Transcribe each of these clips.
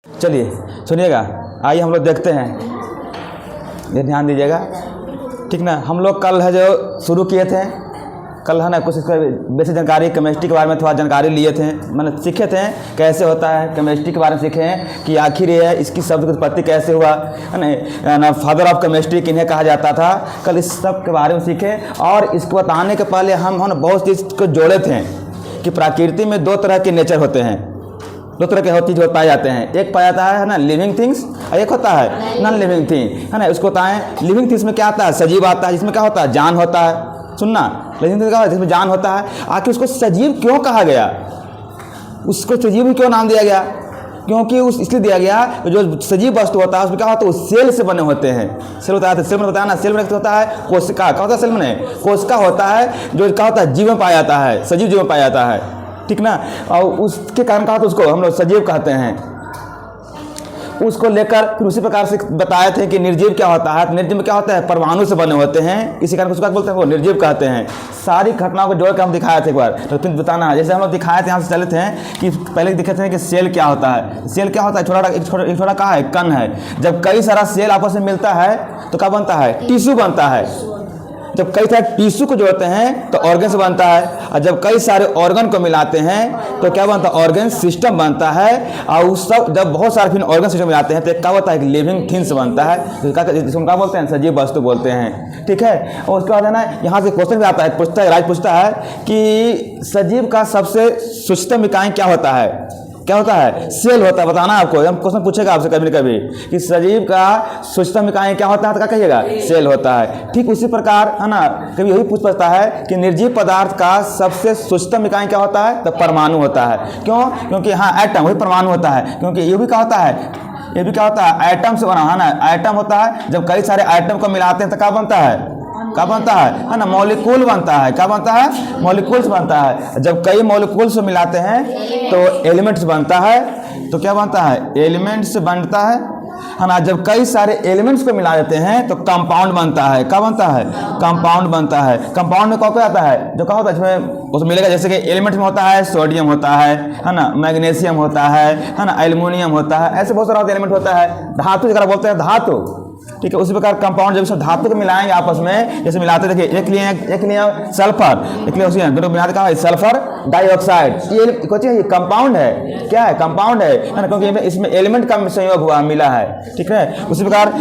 चलिए सुनिएगा, आइए हम लोग देखते हैं, ये ध्यान दीजिएगा, ठीक ना। हम लोग कल है जो शुरू किए थे, कल है ना कुछ इसका बेसिक जानकारी केमिस्ट्री के बारे में थोड़ा जानकारी लिए थे, मैंने सीखे थे कैसे होता है, केमिस्ट्री के बारे में सीखे हैं कि आखिर ये इसकी शब्द की उत्पत्ति कैसे हुआ है ना, फादर ऑफ केमिस्ट्री किन्हें कहा जाता था। कल इस सब के बारे में सीखे और इसको बताने के पहले हम बहुत चीज़ को जोड़े थे कि प्रकृति में दो तरह के नेचर होते हैं, दो तरह के चीज़ पाए जाते हैं। एक पाया जाता है ना लिविंग थिंग्स, और एक होता है नॉन लिविंग थिंग, है ना। उसको बताएं लिविंग थिंग्स में क्या आता है, सजीव आता है, जिसमें क्या होता है, जान होता है। सुनना, लिविंग थिंग्स क्या होता है, जिसमें जान होता है। आखिर उसको सजीव क्यों कहा गया, उसको सजीव क्यों नाम दिया गया, क्योंकि उस इसलिए दिया गया जो सजीव वस्तु होता है उसमें क्या होता है, वो सेल से बने होते हैं। सेल होता है, सेल में बताया ना, सेल में होता है कोशिका, क्या होता है सेल में, कोशिका होता है जो क्या होता है, जीव में पाया जाता है, सजीव जीव में पाया जाता है, ठीक ना। और उसके कारण कहा तो उसको हम लोग सजीव कहते हैं। उसको लेकर फिर उसी प्रकार से बताए थे कि निर्जीव क्या होता है। तो निर्जीव में क्या होता है, परमाणु से बने होते हैं, इसी कारण उसको बोलते हैं, वो निर्जीव कहते हैं। सारी घटनाओं को जोड़कर हम दिखाए थे एक बार, तो फिर बताना, जैसे हम लोग दिखाए थे, यहाँ से चले थे कि पहले दिखे थे कि सेल क्या होता है। सेल क्या होता है, छोटा कहा है, कण है। जब कई सारा सेल आपस में मिलता है तो क्या बनता है, टिश्यू बनता है। जब कई सारे टिश्यू को जोड़ते हैं तो ऑर्गन से बनता है, और जब कई सारे ऑर्गन को मिलाते हैं तो क्या बनता है, ऑर्गन सिस्टम बनता है। और उस सब जब बहुत सारे फिर ऑर्गन सिस्टम मिलाते हैं तो क्या होता है, लिविंग थिंग्स बनता है, जिसको क्या बोलते हैं, सजीव वस्तु बोलते हैं, ठीक है। और उसके बाद है ना, यहाँ से क्वेश्चन भी आता है, पूछता है, राज पूछता है कि सजीव का सबसे सूक्ष्म इकाई क्या होता है, क्या होता है, सेल होता है। बताना आपको, हम क्वेश्चन पूछेगा आपसे कभी न कभी कि सजीव का सूक्ष्म इकाई क्या होता है, तो क्या कहिएगा, सेल होता है। ठीक उसी प्रकार है ना, कभी यही पूछ सकता है कि निर्जीव पदार्थ का सबसे सूक्ष्म इकाई क्या होता है, तो परमाणु होता है। क्यों, क्योंकि हाँ एटम वही परमाणु होता है, क्योंकि ये भी क्या होता है, ये भी क्या होता है, एटम से बना है ना, एटम होता है। जब कई सारे एटम को मिलाते हैं तो क्या बनता है, क्या बनता है ना, मॉलिक्यूल बनता है। क्या बनता है, मॉलिक्यूल्स बनता है। जब कई मॉलिक्यूल्स को मिलाते हैं तो एलिमेंट्स बनता है। तो क्या बनता है, एलिमेंट्स बनता है ना। जब कई सारे एलिमेंट्स को मिला देते हैं तो कंपाउंड बनता है। क्या बनता है, कंपाउंड बनता है। कंपाउंड में क्या आता है, जो क्या होता है इसमें उसमें मिलेगा, जैसे कि एलिमेंट्स में होता है सोडियम होता है ना, मैग्नीशियम होता है ना, एल्युमिनियम होता है, ऐसे बहुत सारा एलिमेंट होता है। धातु जगह बोलते हैं धातु, ठीक है। उसी प्रकार कंपाउंड जब सब धातु को मिलाएंगे आपस में, जैसे मिलाते देखिए, एक लिए सल्फर, एक लिए उसी दोनों मिलाते कहा सल्फर डाइऑक्साइड, ये कुछ ये कंपाउंड है, क्या है, कंपाउंड है ना, क्योंकि इसमें एलिमेंट का संयोग हुआ मिला है, ठीक है। उसी प्रकार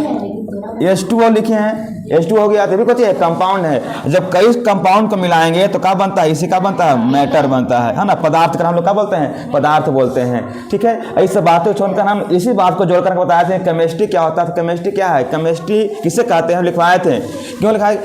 H2O लिखे हैं, H2 हो गया तो भी कुछ कंपाउंड है। जब कई कंपाउंड को मिलाएंगे तो क्या बनता है, इसी का बनता है मैटर बनता है ना। पदार्थ का हम लोग क्या बोलते हैं, पदार्थ बोलते हैं, ठीक है। इस सब बातों को छोड़कर हम इसी बात को जोड़कर बताए थे केमिस्ट्री क्या होता है। तो केमिस्ट्री क्या है, केमिस्ट्री किसे कहते हैं, हम लिखवाए थे, क्यों लिखाए,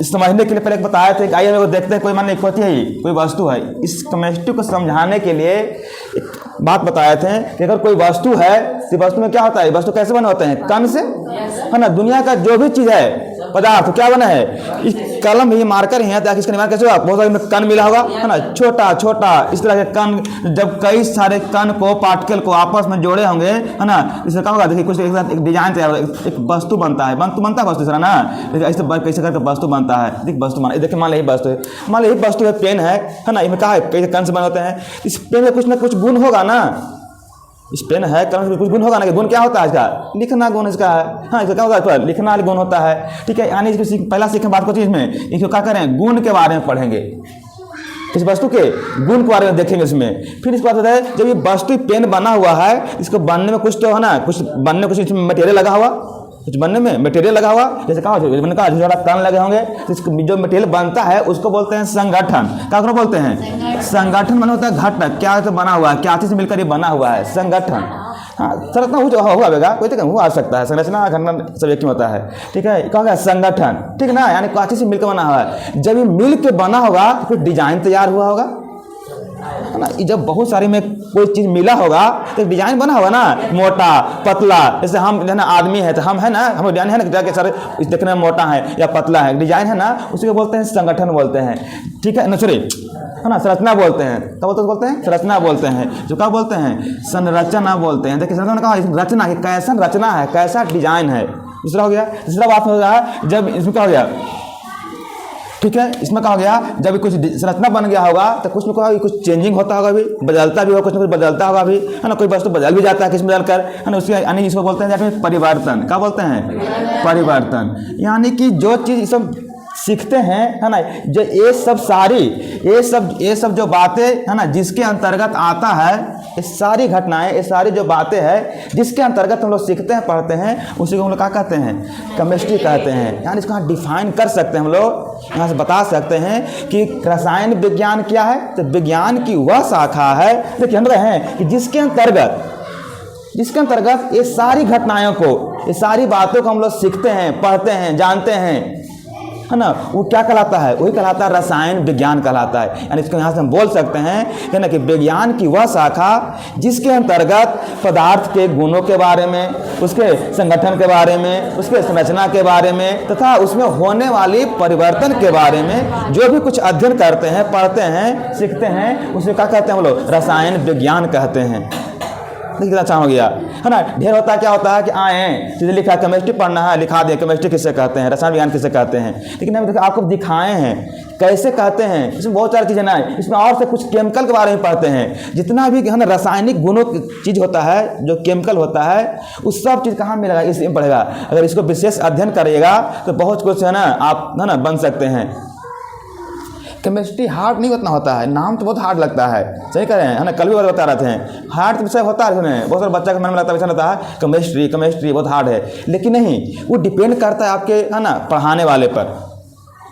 समझने के लिए पहले बताए थे। आइए हम देखते हैं, कोई मान होती है कोई वस्तु है, इस केमिस्ट्री को समझाने के लिए एक बात बताए थे कि अगर कोई वस्तु है तो वस्तु में क्या होता है, वस्तु कैसे बने होते हैं, कण से, है ना। दुनिया का जो भी चीज है पदार्थ क्या बना है, इस कलम ये मार्कर है ताकि इसका निर्माण कैसे होगा, बहुत सारे कण मिला होगा, है ना, छोटा छोटा इस तरह के कण। जब कई सारे कण को, पार्टिकल को आपस में जोड़े होंगे, है ना, इससे क्या होगा, देखिए कुछ एक साथ एक डिजाइन तैयार होगा, एक वस्तु बनता है, बनता है वस्तु, ना ऐसे कैसे करके वस्तु बनता है। देखिए वस्तु देखिए, मान लो यही वस्तु है, मान लो यही वस्तु है, पेन है ना, इसमें कहा है कई कण से बने होते हैं। इस पेन में कुछ ना कुछ गुण होगा ना, इस पेन है, कलम में कुछ गुण होगा ना, कि गुण क्या होता है इसका, लिखना गुण इसका है, हाँ इसका क्या होता है, लिखना गुण होता है, ठीक है। यानी इसको पहला सीखें बात को, चीज में इसको क्या करें, गुण के बारे में पढ़ेंगे, इस वस्तु के गुण के बारे में देखेंगे इसमें। फिर इसके बाद होता है, जब ये वस्तु पेन बना हुआ है, इसको बनने में कुछ तो है ना, कुछ बनने में कुछ इसमें मटेरियल लगा हुआ, कुछ बनने में मटेरियल लगा हुआ, जैसे कहा थोड़ा कण लगे होंगे, तो जो मटेरियल बनता है उसको बोलते हैं संगठन। क्या बोलते हैं, संगठन बना होता है घटक, क्या तो बना हुआ है, क्या चीज से मिलकर ये बना हुआ है, संगठन। हाँ संरचना हुआ कोई तो हुआ आ सकता है, संरचना घटना सब एक ही होता है, ठीक है। क्या होगा, संगठन, ठीक है ना, यानी क्या चीज से मिलकर बना हुआ है। जब ये मिल के बना होगा तो फिर डिजाइन तैयार हुआ होगा, है ना। जब बहुत सारी में कोई चीज मिला होगा तो डिजाइन बना होगा ना, मोटा पतला। जैसे हम है ना आदमी है तो हम है ना, हम डिजाइन है ना, जाके सर देखने में मोटा है या पतला है, डिजाइन है ना, उसी को बोलते हैं संगठन बोलते हैं, ठीक है ना, सॉरी है ना, संरचना बोलते हैं। क्या बोलते हैं, संरचना बोलते हैं। जो क्या बोलते हैं, संरचना बोलते हैं। देखिए संरचना कहा, रचना है, कैसा रचना है, कैसा डिजाइन है। दूसरा हो गया, दूसरा बात हो गया जब इसमें क्या हो गया, ठीक है। इसमें क्या हो गया, जब कुछ संरचना बन गया होगा तो कुछ में कोई कुछ चेंजिंग होता होगा, भी बदलता भी होगा, कुछ ना कुछ बदलता होगा भी, है ना। कोई वस्तु बदल भी जाता है किसी बदल कर, है ना। उसके यानी इसको बोलते हैं जाके परिवर्तन। क्या बोलते हैं? परिवर्तन। यानी कि जो चीज़ सब सीखते हैं, है ना, जो ये सब जो बातें, है ना, जिसके अंतर्गत आता है, ये सारी घटनाएं, ये सारी जो बातें हैं जिसके अंतर्गत हम लोग सीखते हैं, पढ़ते हैं, उसी को हम लोग क्या कहते हैं? केमिस्ट्री कहते हैं। यानी इसको डिफाइन कर सकते हैं हम लोग, यहाँ से बता सकते हैं कि रसायन विज्ञान क्या है। तो विज्ञान की वह शाखा है, देखिए हम रहे हैं कि जिसके अंतर्गत ये सारी घटनाओं को, ये सारी बातों को हम लोग सीखते हैं, पढ़ते हैं, जानते हैं, है ना। वो क्या कहलाता है? वही कहलाता है रसायन विज्ञान कहलाता है। यानी इसको यहाँ से हम बोल सकते हैं कि ना, कि विज्ञान की वह शाखा जिसके अंतर्गत पदार्थ के गुणों के बारे में, उसके संगठन के बारे में, उसके संरचना के बारे में, तथा उसमें होने वाली परिवर्तन के बारे में जो भी कुछ अध्ययन करते हैं, पढ़ते हैं, सीखते हैं, उसे क्या कहते हैं हम लोग? रसायन विज्ञान कहते हैं। कितना अच्छा हो गया, है ना। ढेर होता है, क्या होता है कि आए चीज़ें लिखा, केमिस्ट्री पढ़ना है, लिखा दें केमिस्ट्री किसे कहते हैं, रसायन विज्ञान किसे कहते हैं। लेकिन हम आपको दिखाए हैं कैसे कहते हैं। इसमें बहुत सारी चीज़ें ना, इसमें और से कुछ केमिकल के बारे में पढ़ते हैं। जितना भी, है ना, रासायनिक गुणों की चीज़ होता है, जो केमिकल होता है, उस सब चीज़ कहाँ मिलेगा? इसमें पढ़ेगा। अगर इसको विशेष अध्ययन करिएगा तो बहुत कुछ, है ना, आप, है ना, बन सकते हैं। केमिस्ट्री हार्ड नहीं उतना होता है, नाम तो बहुत हार्ड लगता है, सही कह रहे हैं, है ना। कल भी बता रहे थे हार्ड विषय होता है, बहुत सारे बच्चा के मन में लगता है, वैसा लगता है केमिस्ट्री बहुत हार्ड है। लेकिन नहीं, वो डिपेंड करता है आपके, है ना, पढ़ाने वाले पर,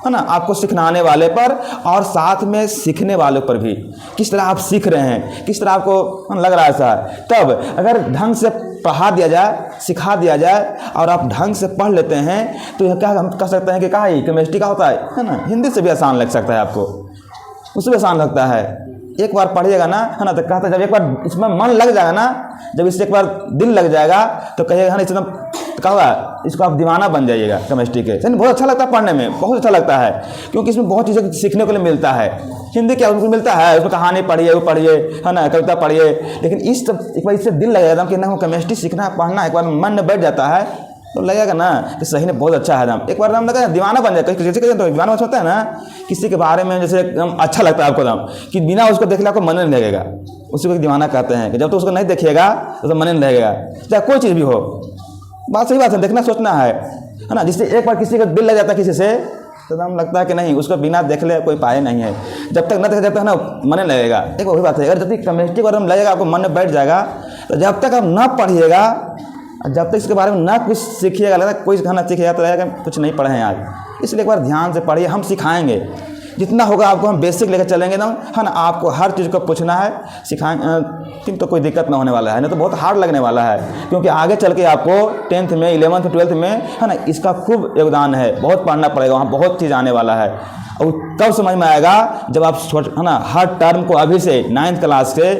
है ना, आपको सिखाने वाले पर, और साथ में सीखने वाले पर भी। किस तरह आप सीख रहे हैं, किस तरह आपको लग रहा है ऐसा। तब अगर ढंग से पढ़ा दिया जाए, सिखा दिया जाए, और आप ढंग से पढ़ लेते हैं, तो यह क्या हम कह सकते हैं कि क्या ही केमिस्ट्री का होता है ना। हिंदी से भी आसान लग सकता है आपको, उससे भी आसान लगता है। एक बार पढ़िएगा ना, है ना, तो कहता है जब एक बार इसमें मन लग जाएगा ना, जब इससे एक बार दिल लग जाएगा, तो कहिएगा ना, एकदम क्या हुआ, इसको आप दीवाना बन जाइएगा केमिस्ट्री के। बहुत अच्छा लगता है पढ़ने में, बहुत अच्छा लगता है, क्योंकि इसमें बहुत चीज़ें सीखने को लिए मिलता है। हिंदी क्या उनको मिलता है, उसमें कहानी पढ़िए, वो पढ़िए, है ना, कविता पढ़िए। लेकिन इस एक बार इससे दिल लग जाता है कि ना केमिस्ट्री सीखना है, पढ़ना, एक बार मन में बैठ जाता है, तो लगेगा ना कि सही में बहुत अच्छा है। एकदम एक बार हम लगा दीवाना बन जाए। किसी के तो दीवाना होता है ना, किसी के बारे में जैसे एकदम अच्छा लगता है आपको एकदम, कि बिना उसको देख ले आपको मन नहीं लगेगा। उसी को दीवाना कहते हैं कि जब तो उसको नहीं देखिएगा तो मन नहीं लगेगा, चाहे कोई चीज़ भी हो। बात सही बात है, देखना सोचना है ना। जिससे एक बार किसी का दिल लग जाता है किसी से, तो एकदम लगता है कि नहीं, उसको बिना देख ले कोई पाए नहीं है। जब तक न देखे जब तक ना मन नहीं लगेगा। एक वही बात है, अगर जब तक केमिस्ट्री बारे में लगेगा आपको मन में बैठ जाएगा, तो जब तक आप ना पढ़िएगा, जब तक इसके बारे में ना कुछ सीखिएगा, लगता है कोई खाना सीखिएगा तो लगेगा कुछ नहीं पढ़े हैं आज। इसलिए एक बार ध्यान से पढ़िए, हम सिखाएंगे जितना होगा आपको, हम बेसिक लेकर चलेंगे ना, है ना। आपको हर चीज़ को पूछना है, सिखाएंगे तो कोई दिक्कत ना होने वाला है, नहीं तो बहुत हार्ड लगने वाला है। क्योंकि आगे चल के आपको 10th में, 11th 12th में, है ना, इसका खूब योगदान है, बहुत पढ़ना पड़ेगा, वहाँ बहुत चीज़ आने वाला है। और कब समझ में आएगा, जब आप है ना, हर टर्म को अभी से 9th क्लास से,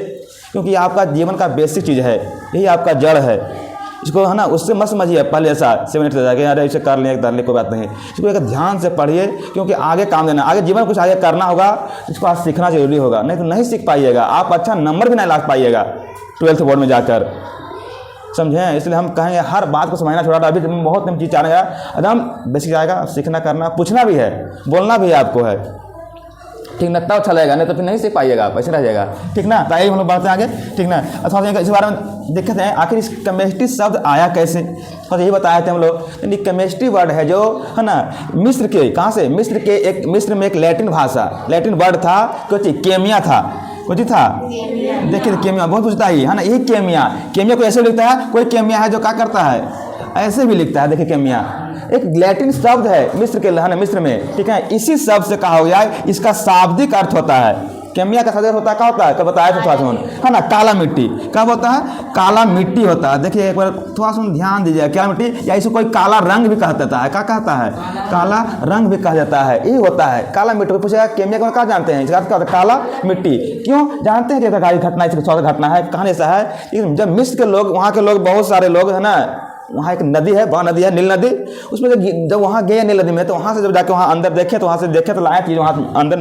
क्योंकि आपका जीवन का बेसिक चीज़ है, यही आपका जड़ है। इसको, है ना, उससे मत समझिए पहले ऐसा 7 मिनट जाके अरे इसे कर लें, कर ले, कोई बात नहीं। इसको एक ध्यान से पढ़िए, क्योंकि आगे काम देना, आगे जीवन कुछ आगे करना होगा, इसको आज सीखना जरूरी होगा, नहीं तो नहीं सीख पाइएगा। आप अच्छा नंबर भी नहीं ला पाइएगा 12th बोर्ड में जाकर, समझें। इसलिए हम कहेंगे हर बात को समझना छोड़ा, अभी बहुत चीज़ चाहेगा, एकदम बेसिक आएगा, सीखना, करना, पूछना भी है, बोलना भी आपको है, ठीक ना, तब अच्छा लगेगा, नहीं तो फिर नहीं सीख पाइएगा, आप ऐसे रह जाएगा, ठीक ना। तो आइए हम लोग बढ़ते हैं आगे, ठीक ना। अथवा इस बारे में देखते हैं आखिर इस केमिस्ट्री शब्द आया कैसे, और यही बताए थे हम लोग। यानी केमिस्ट्री वर्ड है जो, है ना, मिस्र के, कहाँ से, मिस्र में एक लैटिन भाषा, लैटिन वर्ड था, कुछ केमिया था, कुछ था, देखिए केमिया बहुत पूछता है ना, यही केमिया को ऐसे लिखता है, कोई केमिया है जो क्या करता है, ऐसे भी लिखता है। देखिए केमिया एक लैटिन शब्द है मिस्र के, है ना, मिस्र में, ठीक है। इसी शब्द से कहा गया है, इसका शाब्दिक अर्थ होता है, केमिया का शब्द होता है, क्या होता है, कब बताया था थोड़ा सा, है ना, काला मिट्टी। कब होता है, काला मिट्टी होता है। देखिए एक बार थोड़ा सा ध्यान दीजिए, काला मिट्टी, या इसको कोई काला रंग भी कह देता है, क्या कहता है, काला रंग भी कहा जाता है, यही होता है काला मिट्टी। पूछेगा केमिया को क्या जानते हैं, इसका क्या होता है, काला मिट्टी। क्यों जानते हैं, कि घटना, इसकी घटना है, कहानी ऐसा है, जब मिस्र के लोग, वहाँ के लोग, बहुत सारे लोग, है ना, वहाँ एक नदी है, बड़ा नदी है, नील नदी। उसमें जब वहाँ गए नील नदी में, तो वहाँ से जब जाके वहाँ अंदर देखे, तो वहाँ से देखे तो लाए चीज़, वहाँ अंदर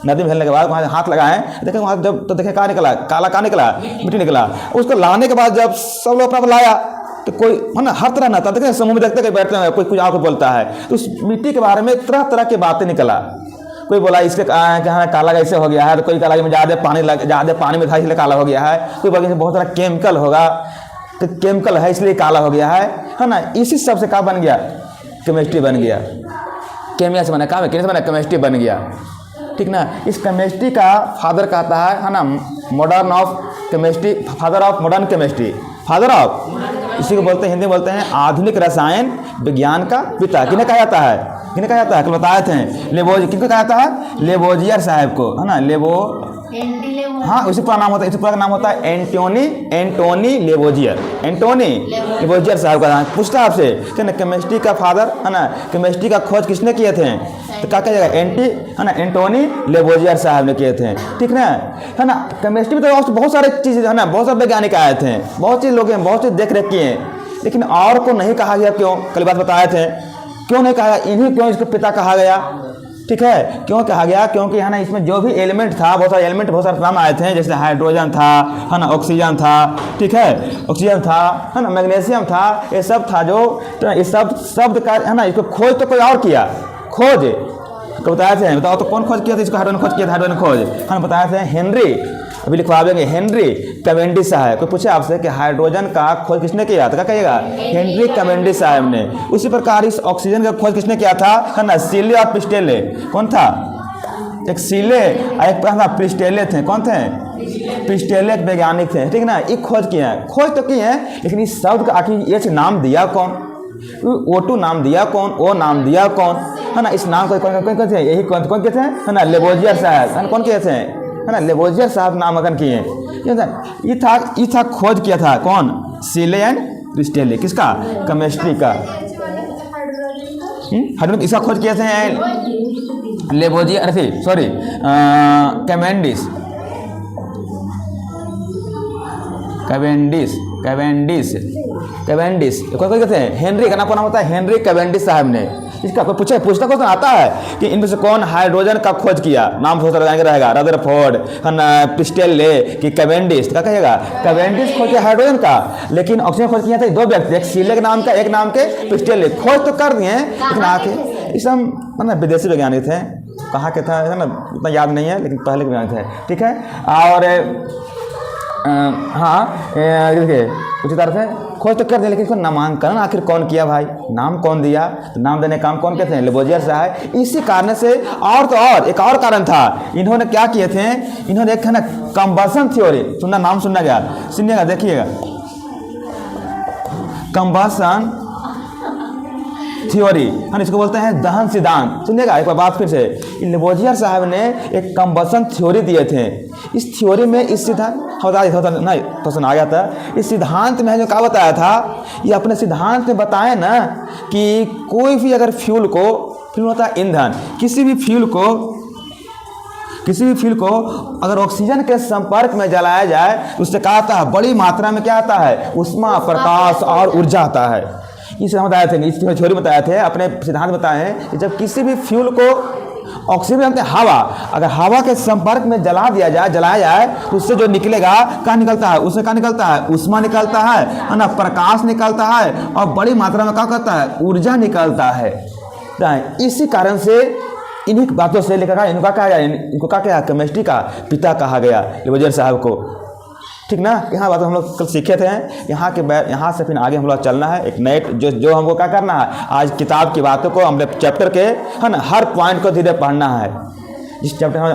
नदी में हेलने के बाद वहाँ हाथ लगाए, देखे वहाँ जब, तो देखे कहाँ निकला, काला कहाँ निकला, मिट्टी निकला। उसको लाने के बाद जब सब लोग अपना लाया, तो कोई है ना हर तरह ना था, देखते समूह में देखते कहीं बैठते हैं कोई कुछ आके बोलता है, तो उस मिट्टी के बारे में तरह तरह की बातें निकला। कोई बोला इसके क्या काला कैसे हो गया है, तो कोई काला में ज़्यादा पानी में था इसलिए काला हो गया है, कोई बोला बहुत सारा केमिकल होगा तो केमिकल है इसलिए काला हो गया है ना। इसी सब से क्या बन गया, केमिस्ट्री बन गया। केमिया से बना काम है, केमिया से बना केमिस्ट्री बन गया, ठीक ना। इस केमिस्ट्री का फादर कहता है ना modern of chemistry, father of modern chemistry, father of, इसी को बोलते हैं हिंदी में बोलते हैं आधुनिक रसायन विज्ञान का पिता। किन्हें कहा जाता है, किन्हें कहा जाता है, कल बताए थे लेबोज, किनको कहा जाता है, लेबोजियर साहब को, है ना। हाँ उसी पूरा नाम होता है, इसी पूरा नाम होता है एंटोनी लेबोजियर, एंटोनी लेबोजियर साहब का नाम। पूछता है आपसे कि ना केमिस्ट्री का फादर है ना, केमिस्ट्री का खोज किसने किए थे, तो क्या कहेगा एंटोनी लेबोजियर साहब ने किए थे, ठीक ना, है ना। केमिस्ट्री में तो बहुत सारे चीज़ें है ना, बहुत सारे वैज्ञानिक आए थे, बहुत चीज़ लोग हैं, बहुत चीज़ देख रखी हैं, लेकिन और को नहीं कहा गया। क्यों, कल बात बताए थे, क्यों नहीं कहा, इन्हीं क्यों इसको पिता कहा गया, ठीक है। क्यों कहा गया, क्योंकि है ना इसमें जो भी एलिमेंट था, बहुत सारे एलिमेंट, बहुत सारे नाम आए थे, जैसे हाइड्रोजन था, है ना, ऑक्सीजन था, ठीक है, ऑक्सीजन था, है ना, मैग्नीशियम था, ये सब था जो, तो ये सब शब्द का है ना, इसको खोज तो कोई और किया, खोज को बताया थे, बताओ तो कौन खोज किया था इसको, हाइड्रोजन खोज किया था, हाइड्रोजन खोज हम बताया थे हेनरी, अभी लिखवा देंगे हेनरी कैवेंडिश साहब। कोई पूछे आपसे कि हाइड्रोजन का खोज किसने किया था, क्या कहिएगा, हेनरी कैवेंडिश साहब ने। उसी प्रकार इस ऑक्सीजन का खोज किसने किया था, है ना, सीले और प्रिस्टेले। कौन था, एक सीले और एक प्रिस्टेले थे, कौन थे, प्रिस्टेले एक वैज्ञानिक थे, ठीक ना। एक खोज किए हैं, खोज तो किए हैं, लेकिन इस शब्द का आखिर ये नाम दिया कौन, O2 नाम दिया कौन, O नाम दिया कौन, है ना। इस नाम को कौन थे, यही कौन कहते हैं, है ना, लेबोजियर साहब, है ना, कौन कहते हैं, है ना, लेबोजियर साहब नामांकन किए। ये था खोज किया था कौन, सीले एंड प्रिस्टेले, किसका, केमिस्ट्री का, हाइड्रोजन, इसका खोज किए थे लेबोजियर, अरे सॉरी कैवेंडिश, कोई कहते हैं हेनरी का नाम होता है, हेनरी कैवेंडिश साहब ने। इसका कोई पूछता क्वेश्चन आता है कि इनमें से कौन हाइड्रोजन का खोज किया, नाम बहुत सारा रहेगा, रदरफोर्ड, है ना, प्रिस्टेले कि कैवेंडिश, क्या कहेगा, कैवेंडिश खोज किया हाइड्रोजन का, लेकिन ऑक्सीजन खोज किया था दो व्यक्ति, एक सीले के नाम का, एक नाम के प्रिस्टेले। खोज तो कर दिए लेकिन आके इस है ना विदेशी वैज्ञानिक थे, कहाँ के था है ना उतना याद नहीं है, लेकिन पहले के वैज्ञानिक थे, ठीक है। और हाँ देखिए उसी तरह से खोज तो कर दिया, लेकिन इसको नामांकन आखिर कौन किया भाई, नाम कौन दिया, तो नाम देने काम कौन कहते हैं, लेबोजियर साहब। इसी कारण से और तो और एक और कारण था, इन्होंने क्या किए थे, इन्होंने एक है ना कंबशन थ्योरी, सुनना, नाम सुनना गया, सुनिएगा, देखिएगा, कंबशन थ्योरी, हम इसको बोलते हैं दहन सिद्धांत। सुनिएगा एक बार बात फिर से, लेबोजियर साहब ने एक कंबशन थ्योरी दिए थे। इस थ्योरी में इस सिद्धांत नहीं तो सुना गया था, इस सिद्धांत में जो क्या बताया था, ये अपने सिद्धांत में बताए ना कि कोई भी अगर फ्यूल होता है ईंधन, किसी भी फ्यूल को अगर ऑक्सीजन के संपर्क में जलाया जाए तो उससे क्या आता है, बड़ी मात्रा में क्या आता है, ऊष्मा, प्रकाश और ऊर्जा आता है। इसे हम बताए थे, इस थ्योरी बताए थे, अपने सिद्धांत बताए हैं कि जब किसी भी फ्यूल को ऑक्सीजन जानते हैं हवा, अगर हवा के संपर्क में जलाया जाए तो उससे जो निकलेगा क्या निकलता है, उससे क्या निकलता है, ऊष्मा निकलता है ना, प्रकाश निकलता है और बड़ी मात्रा में क्या करता है, ऊर्जा निकलता है। इसी कारण से इन्हीं बातों से लेकर इनको क्या कहा, केमिस्ट्री का पिता कहा गया लेबोजियर साहब को, ठीक ना। यहाँ बात हम लोग कल सीखे थे, यहाँ से फिर आगे हम लोग चलना है, एक नए जो हमको क्या करना है, आज किताब की बातों को हमने चैप्टर के है ना हर पॉइंट को धीरे पढ़ना है। जिस चैप्टर में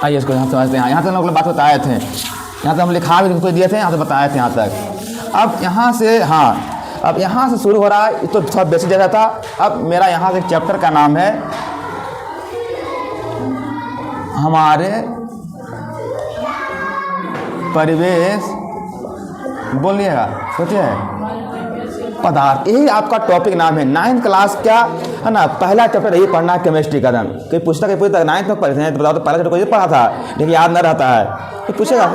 आइए इसको यहाँ समझते हैं, यहाँ से हम लोग बात बताए थे, यहाँ से हम लिखा भी उसको दिए थे, यहाँ से बताए थे यहाँ तक। अब यहाँ से अब यहाँ से शुरू हो रहा है, तो थोड़ा बेसिक जगह था। अब मेरा यहाँ से चैप्टर का नाम है हमारे परिवेश, बोलिएगा, सोचिए, पदार्थ, यही आपका टॉपिक नाम है। 9th क्लास क्या है ना, पहला चैप्टर यही पढ़ना है केमिस्ट्री का। कोई पूछता कि 9th में पढ़ते हैं तो बताओ तो पहला चैप्टर कोई पढ़ा था, लेकिन याद न रहता है, तो पूछेगा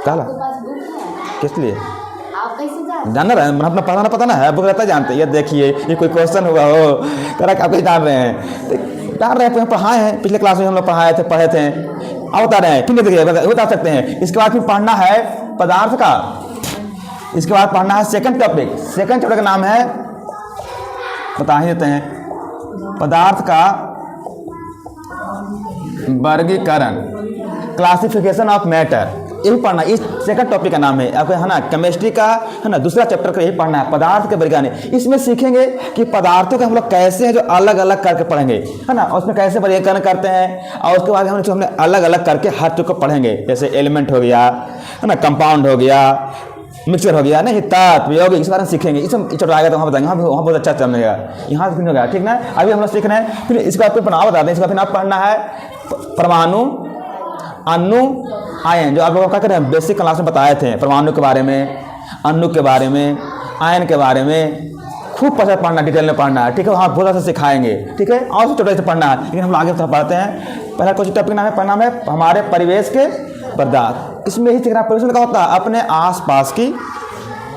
काला किस लिए जानना रहे, अपना पढ़ाना पता ना है, बुक रहता जानते। ये देखिए ये कोई क्वेश्चन हुआ हो करा, आप जान रहे हैं, जान रहे हैं, पढ़ाए हैं, पिछले क्लास में हम लोग पढ़े थे आप बता रहे हैं, ठीक है, देखिए बता सकते हैं। इसके बाद फिर पढ़ना है पदार्थ का, इसके बाद पढ़ना है सेकंड टॉपिक। सेकंड चैप्टर का नाम है, बता ही देते हैं, पदार्थ का वर्गीकरण, क्लासिफिकेशन ऑफ मैटर। यही पढ़ना, इस सेकंड टॉपिक का नाम है आपको, है ना, केमिस्ट्री का, है ना, दूसरा चैप्टर का यही पढ़ना है, पदार्थ के वर्गीकरण। इसमें सीखेंगे कि पदार्थों के हम लोग कैसे हैं जो अलग अलग करके पढ़ेंगे, है ना, उसमें कैसे वर्गीकरण करते हैं, और उसके बाद हमने अलग अलग करके हर चीज को पढ़ेंगे। जैसे एलिमेंट हो गया, है ना, कंपाउंड हो गया, मिक्सचर हो गया, नहीं, तत्व, यौगिक, इस बारे में सीखेंगे। इस चैप्टर आएगा तो वहाँ बताएंगे, वहाँ बहुत अच्छा चलेगा, यहाँ से होगा, ठीक ना। अभी हम लोग सीखना है, फिर इसका फिर बनाव बता दें। इसका फिर आप पढ़ना है परमाणु, अणु, आयन, जो आप लोगों को क्या करें बेसिक क्लास में बताए थे, परमाणु के बारे में, अणु के बारे में, आयन के बारे में खूब पढ़ना, डिटेल में पढ़ना है, ठीक है, वहाँ बहुत अच्छा सिखाएंगे, ठीक है। और छोटे से पढ़ना है, लेकिन हम आगे पढ़ते हैं। पहला कुछ टॉपिक नाम है, पढ़ना है हमारे परिवेश के पदार्थ। इसमें ही सीखना, परिवेश का होता है अपने आसपास की,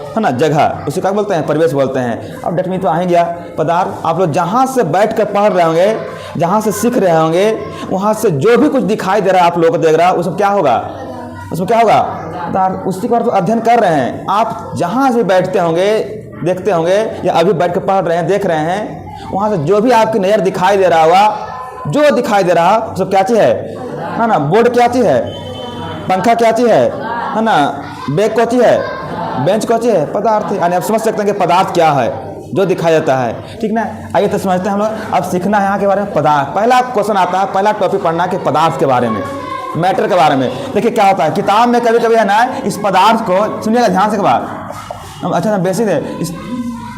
है ना, जगह, उसे क्या बोलते हैं, परिवेश बोलते हैं। अब डेट में तो आ ही गया पदार्थ। आप लोग जहाँ से बैठ कर पढ़ रहे होंगे, जहाँ से सीख रहे होंगे, वहाँ से जो भी कुछ दिखाई दे रहा है आप लोगों को देख रहा है, उसमें क्या होगा, उसमें क्या होगा पदार्थ। उसी के बाद तो अध्ययन कर रहे हैं आप, जहाँ से बैठते होंगे, देखते होंगे, या अभी बैठ कर पढ़ रहे हैं, देख रहे हैं, वहाँ से जो भी आपकी नज़र दिखाई दे रहा होगा, जो दिखाई दे रहा है सब क्या चीज़ है ना, बोर्ड क्या चीज़ है, पंखा क्या चीज़ है ना, बैग क्या चीज़ है, बेंच कौन सी है, पदार्थ। यानी आप समझ सकते हैं कि पदार्थ क्या है, जो दिखाई देता है, ठीक ना। आइए तो समझते हैं हम लोग। अब सीखना है यहाँ के बारे में पदार्थ। पहला क्वेश्चन आता है, पहला टॉपिक पढ़ना है कि पदार्थ के बारे में, मैटर के बारे में। देखिए क्या होता है किताब में कभी कभी है ना, इस पदार्थ को सुनिएगा ध्यान से एक बार, अच्छा ना, बेसिक है। इस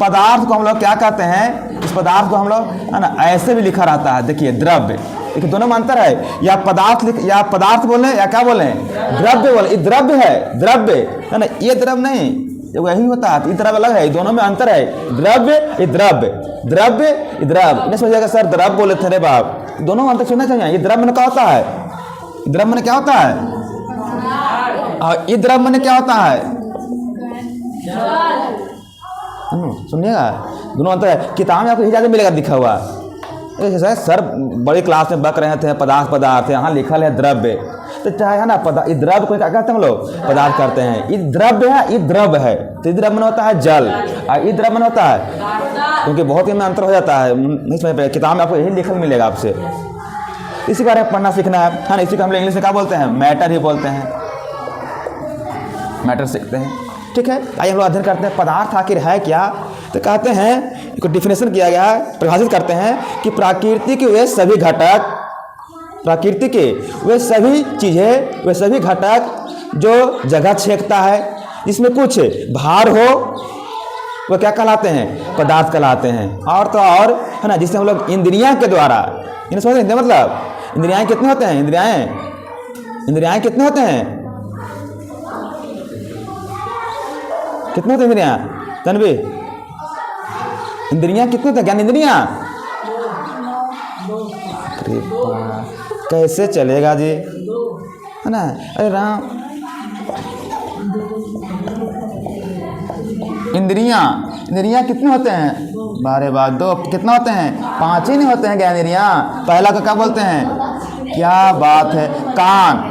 पदार्थ को हम लोग क्या कहते हैं, इस पदार्थ को हम लोग है ना ऐसे भी लिखा रहता है, देखिए द्रव्य। देखिए दोनों में अंतर है, या पदार्थ या पदार्थ बोले या क्या बोले, द्रव्य बोले। ये द्रव्य है, द्रव्य है ना, ये द्रव्य नहीं, ये वही होता है, ये द्रव्य अलग है, दोनों में अंतर है। द्रव्य ये द्रव्य, द्रव्य ये द्रव्य। इन्हें समझिएगा सर द्रव्य बोले थे रे बाप, दोनों में अंतर सुनना चाहिए। ये द्रव्य में क्या होता है, द्रव्य में क्या होता है, और ये द्रव्य में क्या होता है, सुनिएगा, दोनों अंतर है। किताब में आपको ज़्यादा मिलेगा दिखा हुआ। सर बड़ी क्लास में बक रहे थे पदार्थ पदार्थ, यहाँ लिखल है द्रव्य, तो चाहे है ना ये द्रव्य को क्या कहते हैं हम लोग, पदार्थ करते हैं। ये द्रव्य है, ये द्रव्य है, तो ये द्रव्य में होता है जल, और ये द्रव्य में होता है, क्योंकि बहुत ही में अंतर हो जाता है, नहीं समझ पाए। किताब में आपको यही लिखल मिलेगा आपसे, इसी बारे में पढ़ना सीखना है ना। इसी को हम लोग इंग्लिश में क्या बोलते हैं, मैटर ही बोलते हैं, मैटर सीखते हैं, ठीक है। आइए हम लोग अध्ययन करते हैं पदार्थ आखिर है क्या। तो कहते हैं, इसको डिफिनेशन किया गया है, परिभाषित करते हैं कि प्रकृति के वे सभी घटक, प्रकृति के वे सभी चीज़ें, वे सभी घटक जो जगह छेकता है, जिसमें कुछ भार हो, वो क्या कहलाते हैं, पदार्थ कहलाते हैं। और तो और है ना, जिससे हम लोग इंद्रियां के द्वारा, इन्हें समझ रहे हैं मतलब, इंद्रियां कितने होते हैं, इंद्रियां कितने होते हैं, कितने होते हैं इंद्रियां, तनवी इंद्रियां कितने होते हैं, ज्ञान इंद्रियां, कैसे चलेगा जी, है ना। अरे राम, इंद्रियां कितने होते हैं, 12 2 कितना होते हैं, 5 ही नहीं होते हैं ज्ञान इंद्रियां। पहला को क्या बोलते हैं, क्या बात है, कान,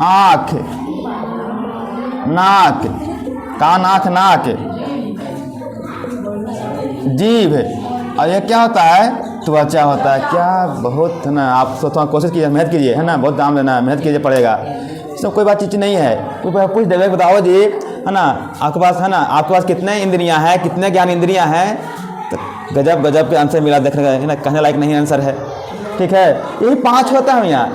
आँख, नाक, कान आँख नाक, जीभ, और ये क्या होता है, त्वचा होता है। क्या बहुत है ना, आप थोड़ा कोशिश कीजिए, मेहनत कीजिए, है ना, बहुत दाम लेना है, मेहनत कीजिए, पड़ेगा। इसमें कोई बात चीज़ नहीं है, कोई पूछ देवे, बताओ जी, है ना, आपके पास, है ना, आपके पास कितने इंद्रियां हैं, कितने ज्ञान इंद्रियां हैं, तो गजब गजब के आंसर मिला, देखने का, है ना, कहने लायक नहीं आंसर है, ठीक है। यही 5 होता है यहाँ,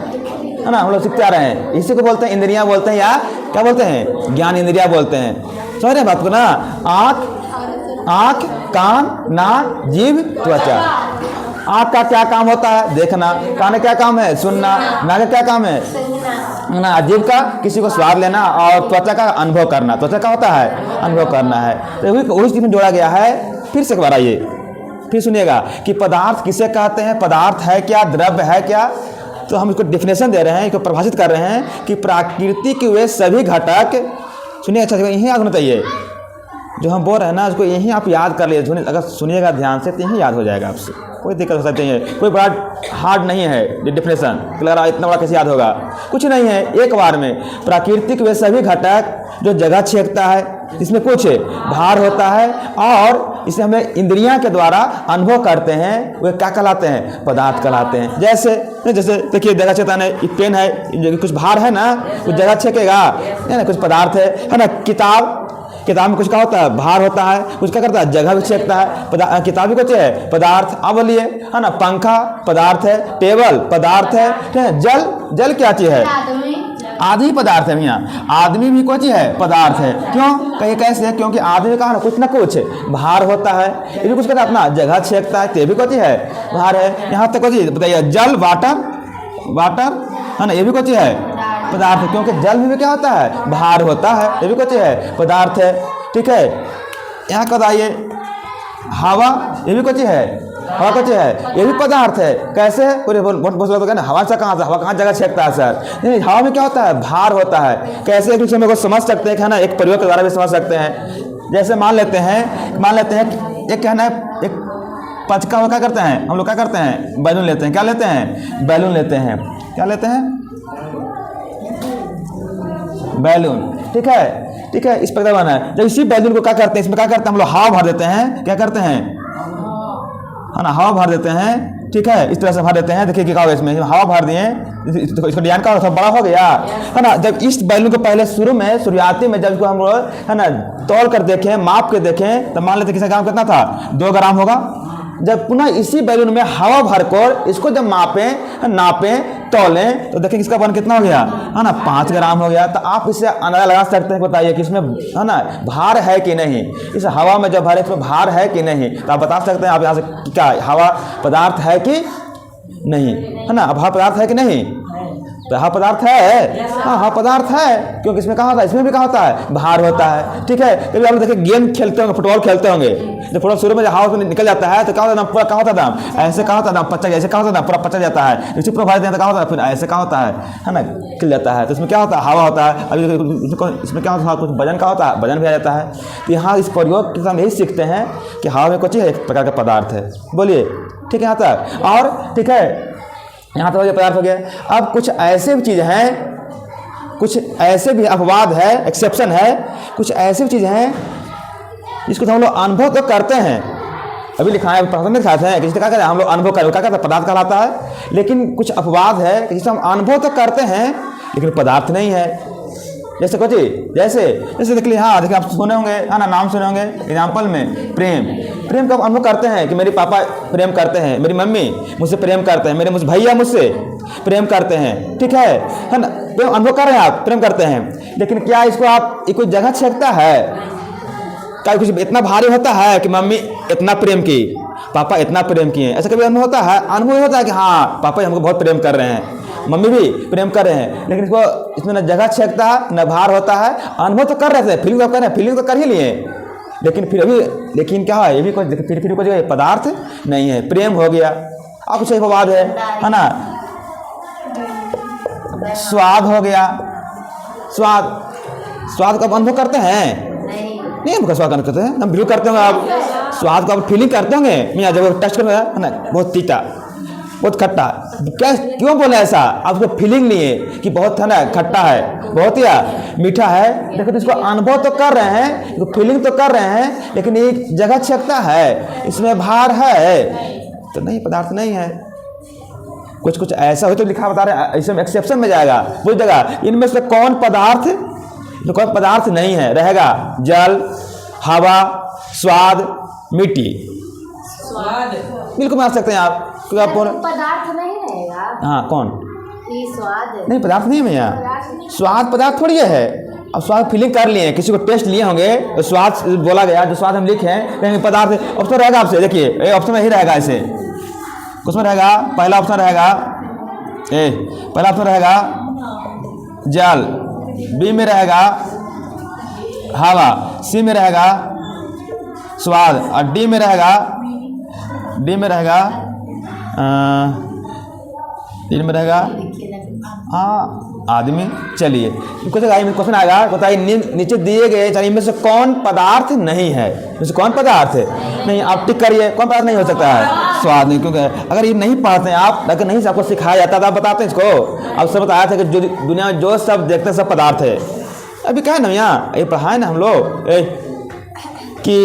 है ना, हम लोग सीखते आ रहे हैं। इसी को बोलते हैं इंद्रियां बोलते हैं, या क्या बोलते हैं, ज्ञान इंद्रिया बोलते हैं। समझ रहे बात को ना, आँख, कान, नाक, जीभ, त्वचा। आँख का क्या काम होता है, देखना। कान का क्या काम है, सुनना। नाक का क्या काम है ना, जीभ का किसी को स्वाद लेना, और त्वचा का अनुभव करना। त्वचा का होता है अनुभव करना है, तो वही चीज में जोड़ा गया है। फिर से एक बार आइए, फिर सुनिएगा कि पदार्थ किसे कहते हैं, पदार्थ है क्या, द्रव्य है क्या। तो हम इसको डिफिनेशन दे रहे हैं, इसको परिभाषित कर रहे हैं कि प्रकृति के वे सभी घटक, सुनिए अच्छा यही याद होना चाहिए, जो हम बोल रहे हैं ना उसको यही आप याद कर लीजिए। अगर सुनिएगा ध्यान से तो यही याद हो जाएगा आपसे। कोई दिक्कत हो सकती है, कोई बड़ा हार्ड नहीं है डिफिनेशन कि लग रहा इतना बड़ा कैसे याद होगा, कुछ नहीं है। एक बार में प्राकृतिक वे सभी घटक जो जगह छेकता है, इसमें कुछ भार होता है और इसे हमें इंद्रियां के द्वारा अनुभव करते हैं, वे क्या कहलाते हैं? पदार्थ कहलाते हैं। जैसे देखिए जगह छेकता है, पेन है, कुछ भार है ना, कुछ जगह छेकेगा है ना, कुछ पदार्थ है ना। किताब में कुछ क्या होता है? भार होता है। कुछ क्या करता है? जगह भी छेकता है। किताब भी कुछ है पदार्थ। अब बोलिए है ना, पंखा पदार्थ है, टेबल पदार्थ है, ठीक है। जल क्या चीज है? आदि पदार्थ है भैया। आदमी भी कोई चीज है? पदार्थ है। क्यों? कहीं कैसे है? क्योंकि आदमी का कुछ ना कुछ भार होता है, ये भी कुछ कहता है अपना जगह छेकता है, ये भी कोई चीज है? भार है। यहाँ तक कोई चीज बताइए, जल वाटर है ना, ये भी कोई चीज है? पदार्थ है। क्योंकि जल में भी क्या होता है? भार होता है, ये भी कुछ है? पदार्थ है, ठीक है। यहाँ का बताइए, हवा, ये भी कुछ है? हवा कुछ है, ये भी पदार्थ है। कैसे? बहुत ना, हवा से हवा कहाँ जगह छेकता है सर? नहीं, हवा में क्या होता है? भार होता है। कैसे? एक दूसरे में समझ सकते हैं कि है ना, एक प्रयोग के द्वारा भी समझ सकते हैं। जैसे मान लेते हैं एक कहना है, एक पचका हुआ क्या करते हैं हम लोग? क्या करते हैं? बैलून लेते हैं। क्या लेते हैं? बैलून लेते हैं। क्या लेते हैं? बैलून, ठीक है। इस प्रकार बना है। जब इसी बैलून को क्या करते हैं, इसमें क्या करते हैं हम लोग? हवा भर देते हैं। क्या करते हैं? है ना, हवा भर देते हैं, ठीक है। इस तरह से भर देते हैं। देखिए क्या होगा, इसमें हवा भर दिए, इसको डिजाइन का बड़ा हो गया है ना। जब इस बैलून को पहले शुरुआती में जब इसको हम लोग है ना तौल कर देखें, माप के देखें, तो मान लेते किसी ग्राम कितना था? 2 ग्राम होगा। जब पुनः इसी बैलून में हवा भरकर इसको जब नापें तौलें, तो देखें इसका वजन कितना हो गया है ना? 5 ग्राम हो गया। तो आप इससे अंदाजा लगा सकते हैं, बताइए कि इसमें है ना भार है कि नहीं। इस हवा में जब भरे इसमें भार है कि नहीं, तो आप बता सकते हैं आप यहाँ से क्या हवा पदार्थ है कि नहीं, है ना। हवा पदार्थ है कि नहीं? तो हवा पदार्थ है। हाँ, हवा पदार्थ है, क्योंकि इसमें कहा होता है? इसमें भी कहा होता है? भार होता है, ठीक है। कभी आप देखिए गेम खेलते होंगे, फुटबॉल खेलते होंगे, जब फुटबॉल शुरू में हवा में निकल जाता है तो क्या होता है? पूरा कहा होता था ऐसे, कहा होता था पच्चा, ऐसे कहा होता था पूरा पच्चा जाता है। इसी पूरा भर देते हैं तो क्या होता है? फिर ऐसे कहा होता है ना, खिल जाता है। तो इसमें क्या होता है? हवा होता है। अभी इसमें क्या होता है? कुछ वजन का होता है, वजन भी आ जाता है। तो यहाँ इस प्रयोग के हम यही सीखते हैं कि हवा में कुछ एक प्रकार का पदार्थ है। बोलिए, ठीक है। यहाँ तक और ठीक है, यहाँ तो ये पदार्थ हो गया। अब कुछ ऐसे भी चीज़ हैं, कुछ ऐसे भी अपवाद है, एक्सेप्शन है, कुछ ऐसी भी चीज़ हैं जिसको हम लोग अनुभव तो करते हैं। अभी लिखा है प्रश्न में दिखाते हैं कि जिससे क्या कहते हैं हम लोग अनुभव करें, क्या कहते हैं? पदार्थ कहलाता है। लेकिन कुछ अपवाद है कि जिससे हम अनुभव तो करते हैं लेकिन पदार्थ नहीं है। जैसे कुछ जैसे देख लीजिए, हाँ देखिए आप सुने होंगे है ना, नाम सुने होंगे। एग्जाम्पल में प्रेम का अनुभव करते हैं कि मेरे पापा प्रेम करते हैं, मेरी मम्मी मुझसे प्रेम करते हैं, मेरे भैया मुझसे प्रेम करते हैं, ठीक है ना। प्रेम अनुभव कर रहे हैं, आप प्रेम करते हैं। लेकिन क्या इसको आप कोई जगह छेकता है? क्या कुछ इतना भारी होता है कि मम्मी इतना प्रेम की, पापा इतना प्रेम किए? ऐसा कभी अनुभव होता है? अनुभव होता है कि हाँ पापा हमको बहुत प्रेम कर रहे हैं, मम्मी भी प्रेम कर रहे हैं। लेकिन इसको इसमें न जगह छेकता है, न भार होता है। अनुभव तो कर रहे थे, फीलिंग तो कर रहे हैं, फीलिंग तो कर ही लिए, लेकिन क्या है? ये भी फिर कोई पदार्थ नहीं है। प्रेम हो गया। अब कुछ एक बात है ना, स्वाद हो गया। स्वाद का अनुभव करते हैं? नहीं, हम स्वाद करते हैं, हम बिल्कुल करते होंगे। आप स्वाद को आप फीलिंग करते होंगे। मैं जब टच करूँगा है ना, बहुत तीता, बहुत खट्टा, क्या क्यों बोले ऐसा? आप उसको फीलिंग लिए कि बहुत है ना खट्टा है, बहुत या मीठा है। देखो तो इसको अनुभव तो कर रहे हैं, इसको फीलिंग तो कर रहे हैं, लेकिन एक जगह छेकता है, इसमें भार है तो नहीं, पदार्थ नहीं है। कुछ ऐसा हो तो लिखा बता रहे हैं, इसमें एक्सेप्शन में जाएगा। वो जगह इनमें से कौन पदार्थ नहीं है रहेगा? जल, हवा, स्वाद, मिट्टी। बिल्कुल मान सकते हैं आप। पदार्थ नहीं रहेगा। हाँ, कौन? स्वाद नहीं, पदार्थ नहीं है भैया। स्वाद पदार्थ थोड़ी है। अब स्वाद फीलिंग कर लिए, किसी को टेस्ट लिए होंगे तो स्वाद बोला गया, जो स्वाद हम लिखे हैं कहेंगे पदार्थ। ऑप्शन रहेगा आपसे, देखिए ऑप्शन में ही रहेगा। ऐसे उसमें रहेगा, पहला ऑप्शन रहेगा जल, बी में रहेगा हवा, सी में रहेगा स्वाद और डी में रहेगा हाँ आदमी। चलिए क्वेश्चन आएगा, बताइए नीचे दिए गए चलिए इनमें से कौन पदार्थ नहीं है, इनमें से कौन पदार्थ है नहीं। आप टिक करिए, कौन पदार्थ नहीं हो सकता है? स्वाद नहीं, क्योंकि अगर ये नहीं पढ़ते हैं आप, अगर नहीं आपको सिखाया जाता तो आप बताते हैं इसको। अब सब बताया था कि जो दुनिया में जो सब देखते हैं सब पदार्थ है। अभी क्या है ना यहाँ ये पढ़ाए ना हम लोग कि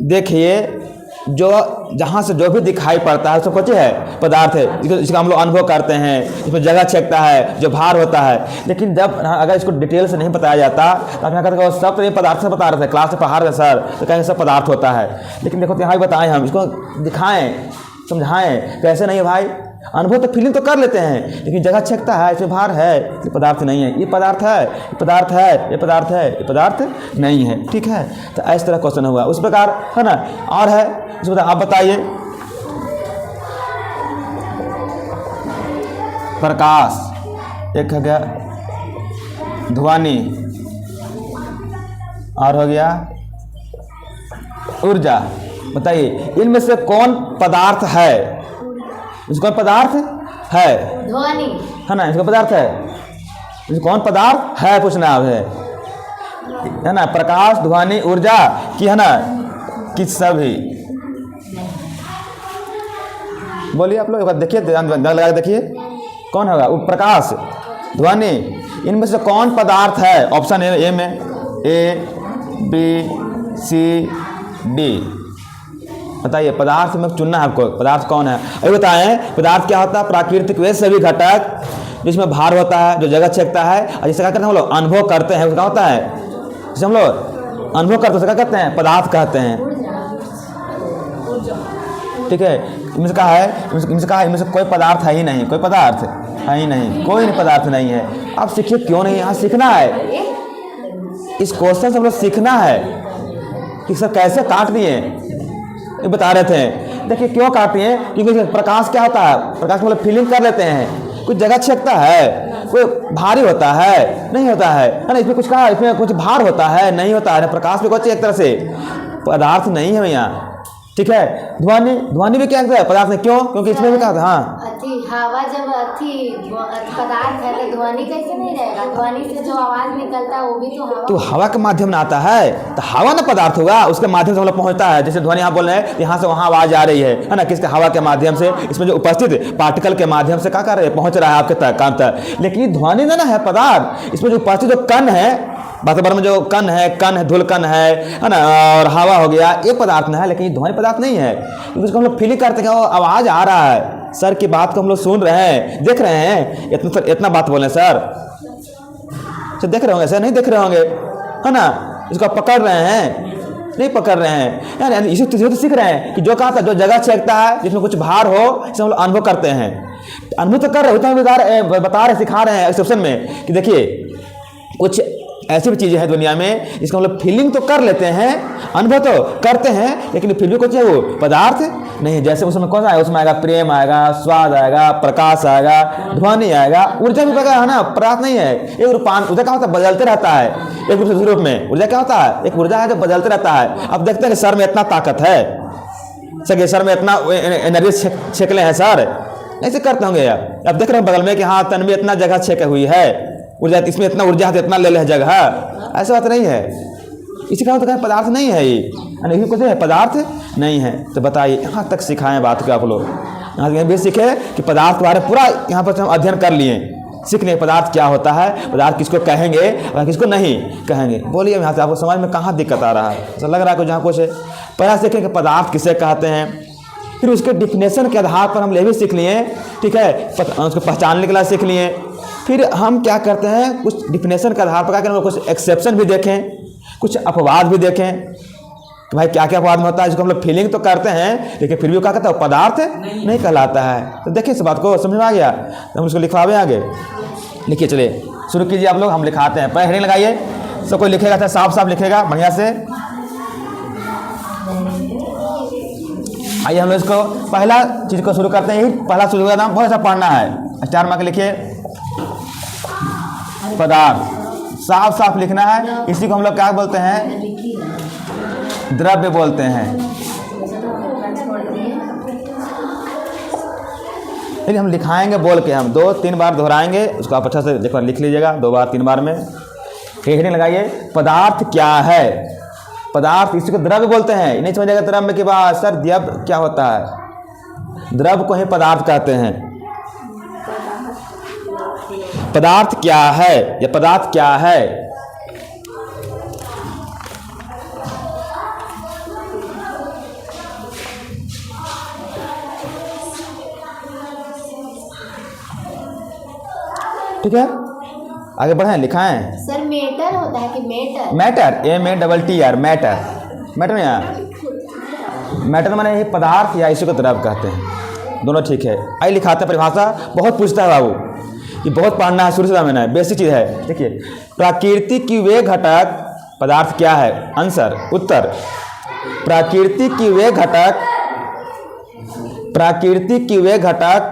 देखिए जो जहाँ से जो भी दिखाई पड़ता है सब कुछ है पदार्थ है, इसका हम लोग अनुभव करते हैं, इसमें जगह छेकता है, जो भार होता है। लेकिन जब अगर इसको डिटेल से नहीं बताया जाता तो आप यहाँ कहते हैं सब तो ये पदार्थ से बता रहे थे, क्लास से पढ़ा रहे सर तो कहेंगे सब पदार्थ होता है। लेकिन देखो यहाँ भी बताएं, हम इसको दिखाएं, समझाएं, कैसे नहीं है भाई। अनुभव तो फीलिंग तो कर लेते हैं, लेकिन जगह छेकता है, इसमें भार है, ये पदार्थ नहीं है, ये पदार्थ है, ये पदार्थ है, ये पदार्थ है, ये पदार्थ नहीं है। ठीक है, तो इस तरह क्वेश्चन हुआ उस प्रकार है ना। और है इसमें आप बताइए, प्रकाश एक हो गया, ध्वनि और हो गया ऊर्जा। बताइए इनमें से कौन पदार्थ है? इसको कौन पदार्थ है? ध्वनि है ना, इसका पदार्थ है। इसको कौन पदार्थ है पूछना है ना। प्रकाश, ध्वनि, ऊर्जा की है ना, कि सभी। बोलिए आप लोग एक बार देखिए, ध्यान लगा के देखिए कौन होगा। वो प्रकाश, ध्वनि, इनमें से कौन पदार्थ है? ऑप्शन ए में ए, बी, सी, डी। बताइए पदार्थ में चुनना है आपको, पदार्थ कौन है। अभी बताएं पदार्थ क्या होता है? प्राकृतिक वे सभी घटक जिसमें भार होता है, जो जगह छेकता है और जिसे क्या करते हैं हम लोग अनुभव करते हैं, उसका होता है जिसे हम लोग अनुभव करते हैं उसे क्या कहते हैं? पदार्थ कहते हैं। ठीक है, इनमें से कहा है इनमें से कोई पदार्थ है ही नहीं, कोई पदार्थ है ही नहीं, कोई पदार्थ नहीं है। आप सीखिए क्यों नहीं, यहाँ सीखना है, इस क्वेश्चन से हम लोग सीखना है कि सर कैसे काट दिए ये बता रहे थे। देखिए क्यों काटते हैं, क्योंकि प्रकाश क्या होता है, प्रकाश मतलब फीलिंग कर लेते हैं, कुछ जगह छेकता है, कोई भारी होता है नहीं होता है ना, इसमें कुछ कहा इसमें कुछ भार होता है नहीं होता है। प्रकाश भी कुछ एक तरह से पदार्थ नहीं है भैया। ठीक है, ध्वनि भी क्या है पदार्थ है, क्यों? क्योंकि इसमें भी कहा था हाँ हवा जब पदार्थ है तो ध्वनि कैसे नहीं रहेगा? ध्वनि से जो आवाज निकलता है वो भी तो हवा, तो हवा के माध्यम में आता है, तो हवा ना पदार्थ होगा, उसके माध्यम से हम लोग पहुंचता है। जैसे ध्वनि आप बोल रहे हैं यहाँ से वहाँ आवाज आ रही है ना, किसके हवा के माध्यम से, इसमें जो उपस्थित पार्टिकल के माध्यम से क्या कर रहे हैं, पहुंच रहा है आपके तक काम तक। लेकिन ध्वनि ना है पदार्थ, इसमें जो उपस्थित जो कण है वातावरण में, जो कण है धूल कण है ना, और हवा हो गया, ये पदार्थ ना है। लेकिन ध्वनि पदार्थ नहीं है, क्योंकि उसको हम लोग फीलिंग करते हैं, आवाज आ रहा है, सर की बात को हम लोग सुन रहे हैं, देख रहे हैं, इतना बात बोले सर देख रहे होंगे सर, नहीं देख रहे होंगे है ना, इसको पकड़ रहे हैं नहीं पकड़ रहे हैं यार, इसी तो सीख रहे हैं कि जो कहा था जो जगह छेकता है, जिसमें कुछ भार हो, इसे हम लोग अनुभव करते हैं। अनुभव तो कर रहे हो, बता रहे सिखा रहे हैं एक्सेप्शन में कि देखिए कुछ ऐसी भी चीज़ें हैं दुनिया में जिसको हम लोग फीलिंग तो कर लेते हैं, अनुभव तो करते हैं, लेकिन फिर भी कुछ है वो पदार्थ नहीं। जैसे उसमें कौन सा आएगा, उसमें आएगा प्रेम आएगा, स्वाद आएगा, प्रकाश आएगा, ध्वनि आएगा, ऊर्जा भी है ना, पदार्थ नहीं है। एक रूपांतर ऊर्जा क्या होता है, बदलते रहता है एक रूप से दूसरे रूप में। ऊर्जा क्या होता है, एक ऊर्जा है जो बदलते रहता है। अब देखते हैं कि सर में इतना ताकत है, सर में इतना एनर्जी छेकले हैं सर, ऐसे करते होंगे यार। अब देख रहे हैं बगल में कि हाँ तन में इतना जगह छेके हुई है, ऊर्जा इसमें इतना ऊर्जा है, इतना ले ले जगह, ऐसा बात नहीं है। इसी कारण तो कहें पदार्थ नहीं है ये, कुछ है पदार्थ नहीं है। तो बताइए यहाँ तक सिखाएं बात को आप लोग, यहाँ तक भी सीखे कि पदार्थ के बारे में पूरा यहाँ पर हम अध्ययन कर लिए, सीखने पदार्थ क्या होता है, पदार्थ किसको कहेंगे और किसको नहीं कहेंगे। बोलिए यहाँ से आपको समझ में कहाँ दिक्कत आ रहा है, ऐसा लग रहा है कुछ जहाँ कुछ है। पहला सीखें कि पदार्थ किसे कहते हैं, फिर उसके डिफिनेशन के आधार पर हम ये भी सीख लिए, ठीक है, उसको पहचानने के लिए सीख लिए। फिर हम क्या करते हैं, कुछ डिफिनेशन के आधार पर क्या करें, कुछ एक्सेप्शन भी देखें, कुछ अपवाद भी देखें कि भाई क्या क्या अपवाद में होता है, जिसको हम लोग फीलिंग तो करते हैं लेकिन फिर भी क्या कहता है पदार्थ नहीं कहलाता है। तो देखिए इस बात को समझ में आ गया, तो हम उसको लिखवावे आगे। लिखिए चलिए शुरू कीजिए आप लोग, हम लिखाते हैं। पहले हेडिंग लगाइए, सब कोई लिखेगा था, साफ साफ लिखेगा बढ़िया से। आइए हम लोग इसको पहला चीज़ को शुरू करते हैं। यही पहला शुरू का नाम बहुत सा पढ़ना है, 4 मार्क लिखिए। पदार्थ साफ साफ लिखना है, इसी को हम लोग क्या बोलते हैं, द्रव्य बोलते हैं। लेकिन हम लिखाएंगे बोल के, हम 2-3 बार दोहराएंगे, उसको आप अच्छा से एक बार लिख लीजिएगा 2 बार 3 बार में। हेडिंग लगाइए, पदार्थ क्या है। पदार्थ इसी को द्रव्य बोलते हैं। नहीं समझेगा द्रव्य के बाद सर द्रव्य क्या होता है, द्रव्य को ही पदार्थ कहते हैं। पदार्थ क्या है, यह पदार्थ क्या है। ठीक है, आगे बढ़ें, लिखाएं। सर मेटर होता है कि matter? Matter, MATTR, matter. Matter नहीं, मैटर माने ये पदार्थ या इसी को द्रव्य कहते हैं, दोनों ठीक है। आई लिखाते हैं परिभाषा, बहुत पूछता है बाबू, ये बहुत पढ़ना है, शुरू से मैंने है, बेसिक चीज़ है। देखिए, प्रकृति की वे घटक पदार्थ क्या है, आंसर उत्तर। प्रकृति की वे घटक, प्रकृति की वे घटक,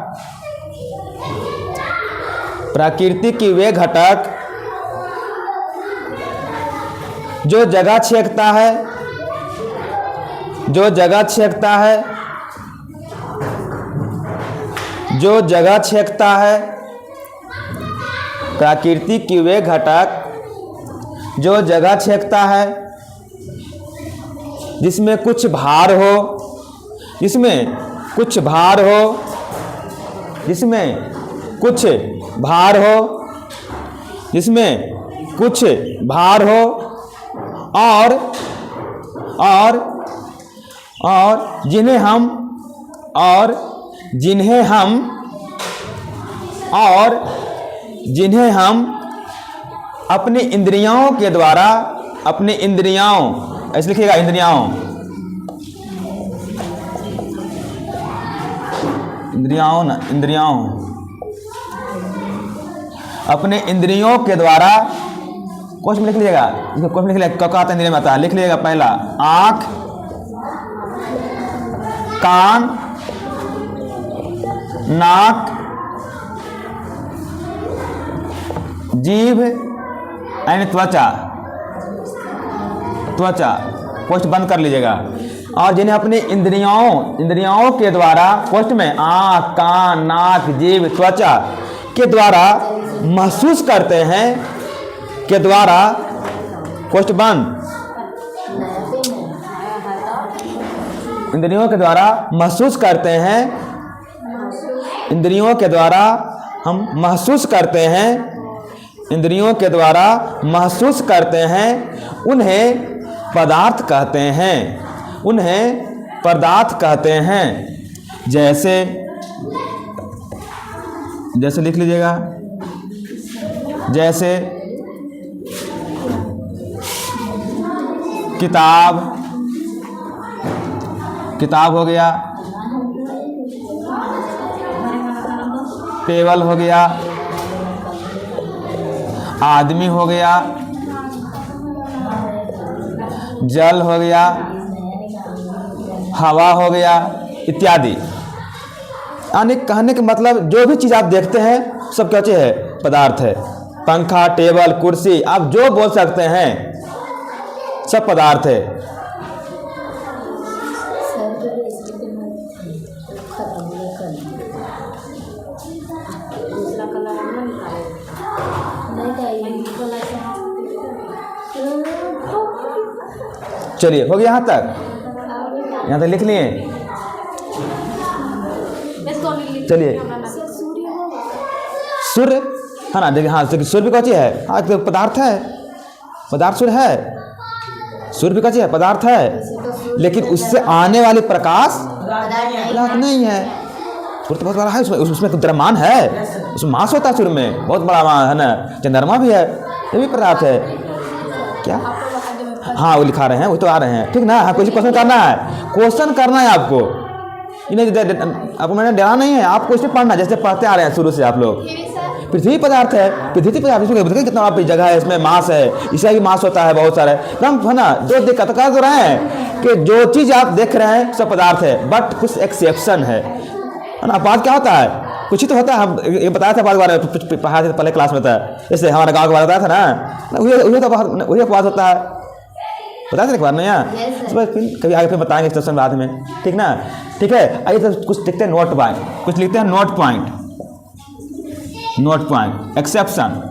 प्रकृति की वे घटक जो जगह छेकता है, जो जगह छेकता है, जो जगह छेकता है। प्रकृति की वे घटक जो जगह छेकता है, जिसमें कुछ भार हो, जिसमें कुछ भार हो, जिसमें कुछ भार हो, जिसमें कुछ भार हो, और जिन्हें हम और जिन्हें हम और जिन्हें हम अपने इंद्रियों के द्वारा, अपने इंद्रियों, ऐसे लिखिएगा इंद्रियों, इंद्रियों ना, इंद्रियों, अपने इंद्रियों के द्वारा, क्वेश्चन लिख लीजिएगा, क्वेश्चन लिख लीजिएगा, क्या इंद्रिय में आता है, लिख लीजिएगा। पहला आँख, कान, नाक, जीभ यानी त्वचा, त्वचा, पोस्ट बंद कर लीजिएगा। और जिन्हें अपने इंद्रियों के द्वारा, पोस्ट में आँख, कान, नाक, जीभ, त्वचा के द्वारा महसूस करते हैं, के द्वारा, पोस्ट बंद, इंद्रियों के द्वारा महसूस करते हैं, इंद्रियों के द्वारा हम महसूस करते हैं, इंद्रियों के द्वारा महसूस करते हैं, उन्हें पदार्थ कहते हैं, उन्हें पदार्थ कहते हैं। जैसे, जैसे लिख लीजिएगा, जैसे किताब, किताब हो गया, टेबल हो गया, आदमी हो गया, जल हो गया, हवा हो गया, इत्यादि। यानी कहने का मतलब जो भी चीज़ आप देखते हैं सब क्या चीज़ है, पदार्थ है। पंखा, टेबल, कुर्सी, आप जो बोल सकते हैं सब पदार्थ है। चलिए, हो गया यहाँ तक, यहाँ तक लिख लिए। चलिए, सूर्य है ना, देखिए, हाँ सूर्य भी कौन है, हाँ तो पदार्थ है, पदार्थ सूर्य है, सूर्य भी कौन है, पदार्थ है, लेकिन उससे आने वाली प्रकाश पदार्थ नहीं है। सूर्य तो बहुत बड़ा है, उसमें तो द्रव्यमान है, उसमें मास होता है, सूर्य में बहुत बड़ा है ना, चंद्रमा भी है, ये भी पदार्थ है। क्या, हाँ वो लिखा रहे हैं, वो तो आ रहे हैं, ठीक ना। हाँ, कोई क्वेश्चन करना है, क्वेश्चन करना है आपको, इन्हें आपको मैंने डरा नहीं है, आपको इसे पढ़ना जैसे पढ़ते आ रहे हैं शुरू से आप लोग। पृथ्वी पदार्थ है, पृथ्वी पदार्थ, इसमें कितना जगह है, इसमें मास है, इसका भी मास होता है बहुत सारे, हम है ना, जो दिक्कत कर तो रहे हैं कि जो चीज़ आप देख रहे हैं सब पदार्थ है, बट कुछ एक्सेप्शन है ना। बात क्या होता है, कुछ ही तो होता है, हम ये बताया था बात बारे में, पढ़ाया था पहले क्लास में था, जैसे हमारे गाँव के बारे में बताया था ना, वही बात होता है, बता दें एक बार ना यहाँ, Yes, sir. इस बार फिर कभी आगे फिर बताएंगे एक्सेप्शन बाद में, ठीक ना। ठीक है, आइए तो कुछ लिखते हैं नोट पॉइंट, कुछ लिखते हैं note point. Note point exception,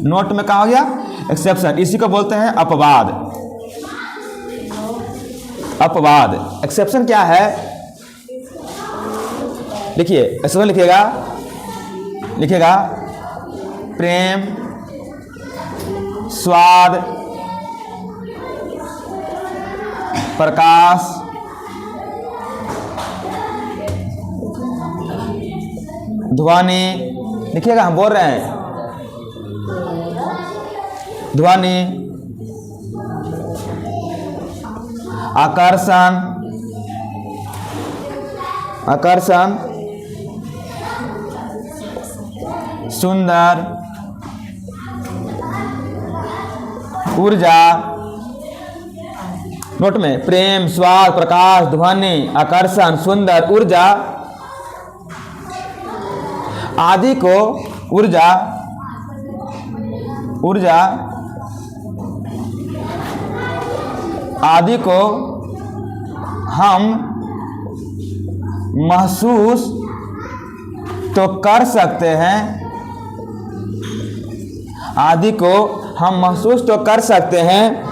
note में कहा हो गया एक्सेप्शन, इसी को बोलते हैं अपवाद। अपवाद एक्सेप्शन क्या है, लिखिए एक्सेप्शन लिखिएगा प्रेम, स्वाद, प्रकाश, ध्वनि, लिखिएगा हम बोल रहे हैं, ध्वनि, आकर्षण, सुंदर, ऊर्जा। नोट में प्रेम, स्वाद, प्रकाश, ध्वनि, आकर्षण, सुंदर, ऊर्जा आदि को ऊर्जा आदि को हम महसूस तो कर सकते हैं, आदि को हम महसूस तो कर सकते हैं।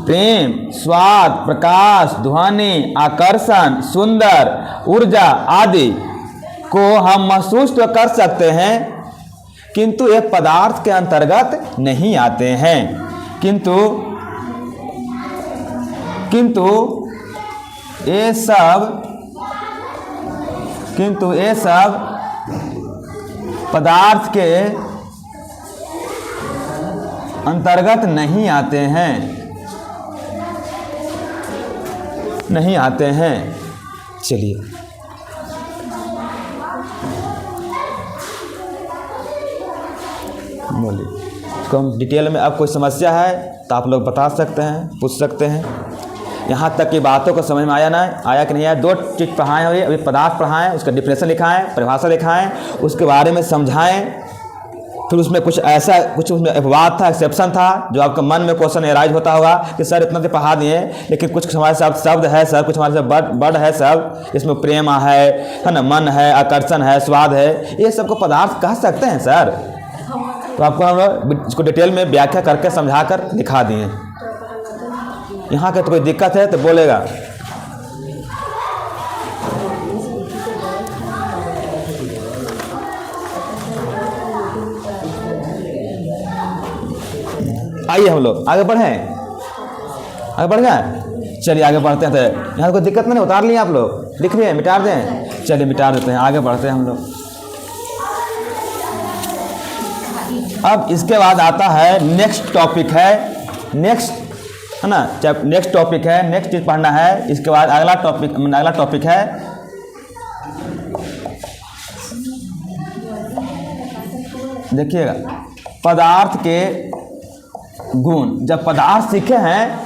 प्रेम, स्वाद, प्रकाश, ध्वनि, आकर्षण, सुंदर, ऊर्जा आदि को हम महसूस तो कर सकते हैं, किंतु ये पदार्थ के अंतर्गत नहीं आते हैं। किंतु ये सब पदार्थ के अंतर्गत नहीं आते हैं। चलिए बोलिए, इसको हम डिटेल में, अब कोई समस्या है तो आप लोग बता सकते हैं, पूछ सकते हैं। यहाँ तक की बातों को समझ में आया कि नहीं आया? 2 चीज़ पढ़ाएं, अभी पदार्थ पढ़ाएं, उसका डिफिनेशन लिखाएं, परिभाषा लिखाएं, उसके बारे में समझाएं। फिर उसमें कुछ उसमें अपवाद था, एक्सेप्शन था, जो आपका मन में क्वेश्चन एराइज होता होगा कि सर इतना तो पढ़ा दिए, लेकिन कुछ हमारे साथ शब्द है सर, कुछ हमारे साथ वर्ड है सर, इसमें प्रेम है ना, मन है, आकर्षण है, स्वाद है, ये सबको पदार्थ कह सकते हैं सर? तो आपको हम लोग इसको डिटेल में व्याख्या करके समझा कर दिखा दिए। यहाँ के तो कोई दिक्कत है तो बोलेगा। आइए हम लोग आगे बढ़े गए, चलिए आगे बढ़ते हैं। तो यहाँ कोई दिक्कत नहीं, उतार लिए आप लोग, लिख लिए, मिटा दें, चलिए मिटा देते हैं, आगे बढ़ते हैं हम लोग। अब इसके बाद आता है नेक्स्ट टॉपिक है, नेक्स्ट टॉपिक है, नेक्स्ट चीज पढ़ना है। इसके बाद अगला टॉपिक है देखिएगा पदार्थ के गुण। जब पदार्थ सीखे हैं,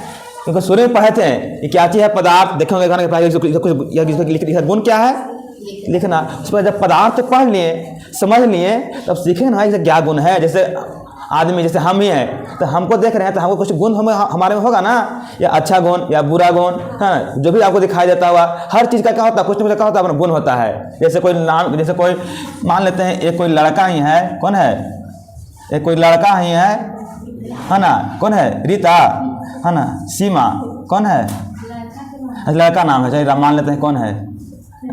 क्योंकि शुरू में पढ़े थे ये क्या चीज़ है पदार्थ, देखेंगे गुण क्या है लिखना। उस पर जब पदार्थ पढ़ लिए, समझ लिए, तब सीखे ना जैसे क्या गुण है। जैसे आदमी, जैसे हम ही हैं, तो हमको देख रहे हैं तो हमको कुछ गुण हमारे में होगा ना, या अच्छा गुण या बुरा गुण, है जो भी आपको दिखाई देता हुआ। हर चीज़ का क्या होता है, कुछ ना कुछ क्या होता है, अपना गुण होता है। जैसे कोई मान लेते हैं, एक कोई लड़का ही है, कौन है, एक कोई लड़का ही है ना, कौन है, रीता, है ना, सीमा, कौन है, लड़का नाम है, चाहे मान लेते हैं कौन है,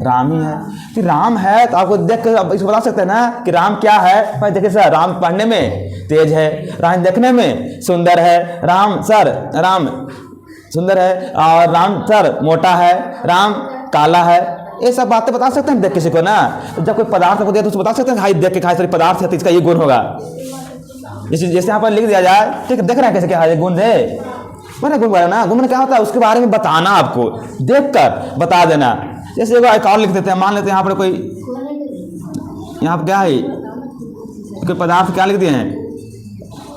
राम ही है। कि राम है तो आपको देख कर इसको बता सकते हैं ना कि राम क्या है। भाई देखिए सर, राम पढ़ने में तेज है, राम देखने में सुंदर है, राम सुंदर है, और राम सर मोटा है, राम काला है। ये सब बातें बता सकते हैं देख किसी को ना। तो जब कोई पदार्थ को दे तो उसको बता सकते हैं, भाई देख के खाए सारी पदार्थ है तो इसका ये गुण होगा। जैसे यहाँ पर लिख दिया जाए, ठीक है, देख रहे हैं कैसे क्या है, गुण है मैंने गुण बोला ना। गुण क्या होता है, उसके बारे में बताना, आपको देख कर बता देना। जैसे एक और लिख देते हैं, मान लेते हैं यहाँ पर कोई, यहाँ पर क्या है, कोई पदार्थ क्या लिख दिए हैं,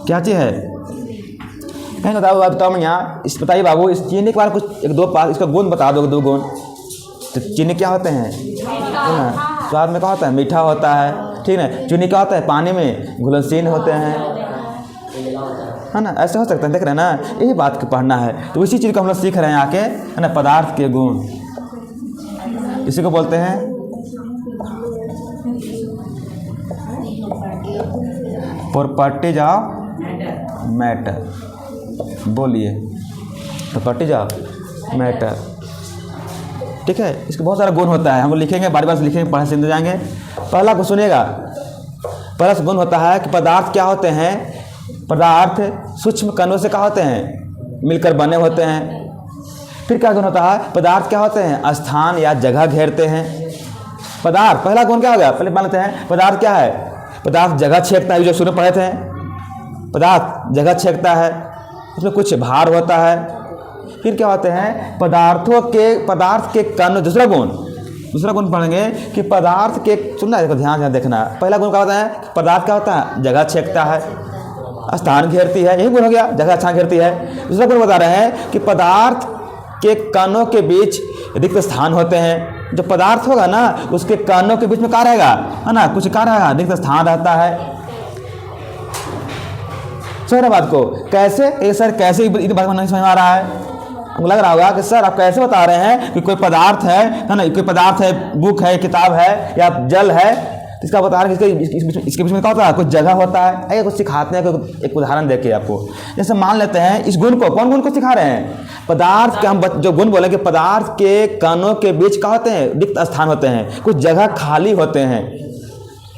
क्या चीज़ है, कहीं बताओ मैं यहाँ इस बताइए बाबू, इस चीनी के बारे में कुछ 1-2 पास इसका गुण बता दो, 2 गुण। तो चीनी क्या होते हैं, स्वाद में क्या होता है, मीठा होता है, ठीक है। चूनी क्या होता है, पानी में घुलनशील होते हैं, है ना, ऐसा हो सकता है, देख रहे हैं ना, यही बात को पढ़ना है। तो इसी चीज़ को हम लोग सीख रहे हैं आके, है ना, पदार्थ के गुण, इसी को बोलते हैं प्रॉपर्टीज ऑफ मैटर। बोलिए, प्रॉपर्टीज ऑफ मैटर, ठीक है। इसके बहुत सारा गुण होता है, हम लोग लिखेंगे, बार बार से लिखेंगे, पढ़ने से जाएंगे। पहला को सुनिएगा, पहला गुण होता है कि पदार्थ क्या होते हैं, पदार्थ सूक्ष्म कणों से क्या होते हैं, मिलकर बने होते हैं। फिर क्या गुण होता है, पदार्थ क्या होते हैं, स्थान या जगह घेरते हैं। पदार्थ, पहला गुण क्या हो गया, पहले मान लेते हैं, पदार्थ क्या है, पदार्थ जगह छेकता है, जो शुरू में पढ़े थे, पदार्थ जगह छेकता है, उसमें कुछ भार होता है। फिर क्या होते हैं, पदार्थ के कण, दूसरा गुण पढ़ेंगे कि पदार्थ के, सुनना, देखो ध्यान से देखना। पहला गुण क्या होता है, पदार्थ क्या होता है, जगह छेकता है, स्थान घेरती है, यही गुण हो गया, जगह स्थान घेरती है। दूसरा गुण बता रहे हैं कि पदार्थ के कणों के बीच रिक्त स्थान होते हैं। जो पदार्थ होगा ना, उसके कणों के बीच में क्या रहेगा, है ना, कुछ क्या रहेगा, रिक्त स्थान रहता है। समझ रहे बात को, कैसे, सर कैसे इस बात को नहीं समझ में आ रहा है, लग रहा होगा कि सर आप कैसे बता रहे हैं कि कोई पदार्थ है ना, कोई पदार्थ है, बुक है, किताब है या जल है, तो इसका बता रहे हैं कि इसके बीच में क्या होता है, कुछ जगह होता है। आइए कुछ सिखाते हैं, एक उदाहरण देके आपको। जैसे मान लेते हैं इस गुण को, कौन गुण को सिखा रहे हैं, पदार्थ के, हम जो गुण बोले कि पदार्थ के कणों के बीच क्या होते हैं, रिक्त स्थान होते हैं, कुछ जगह खाली होते हैं।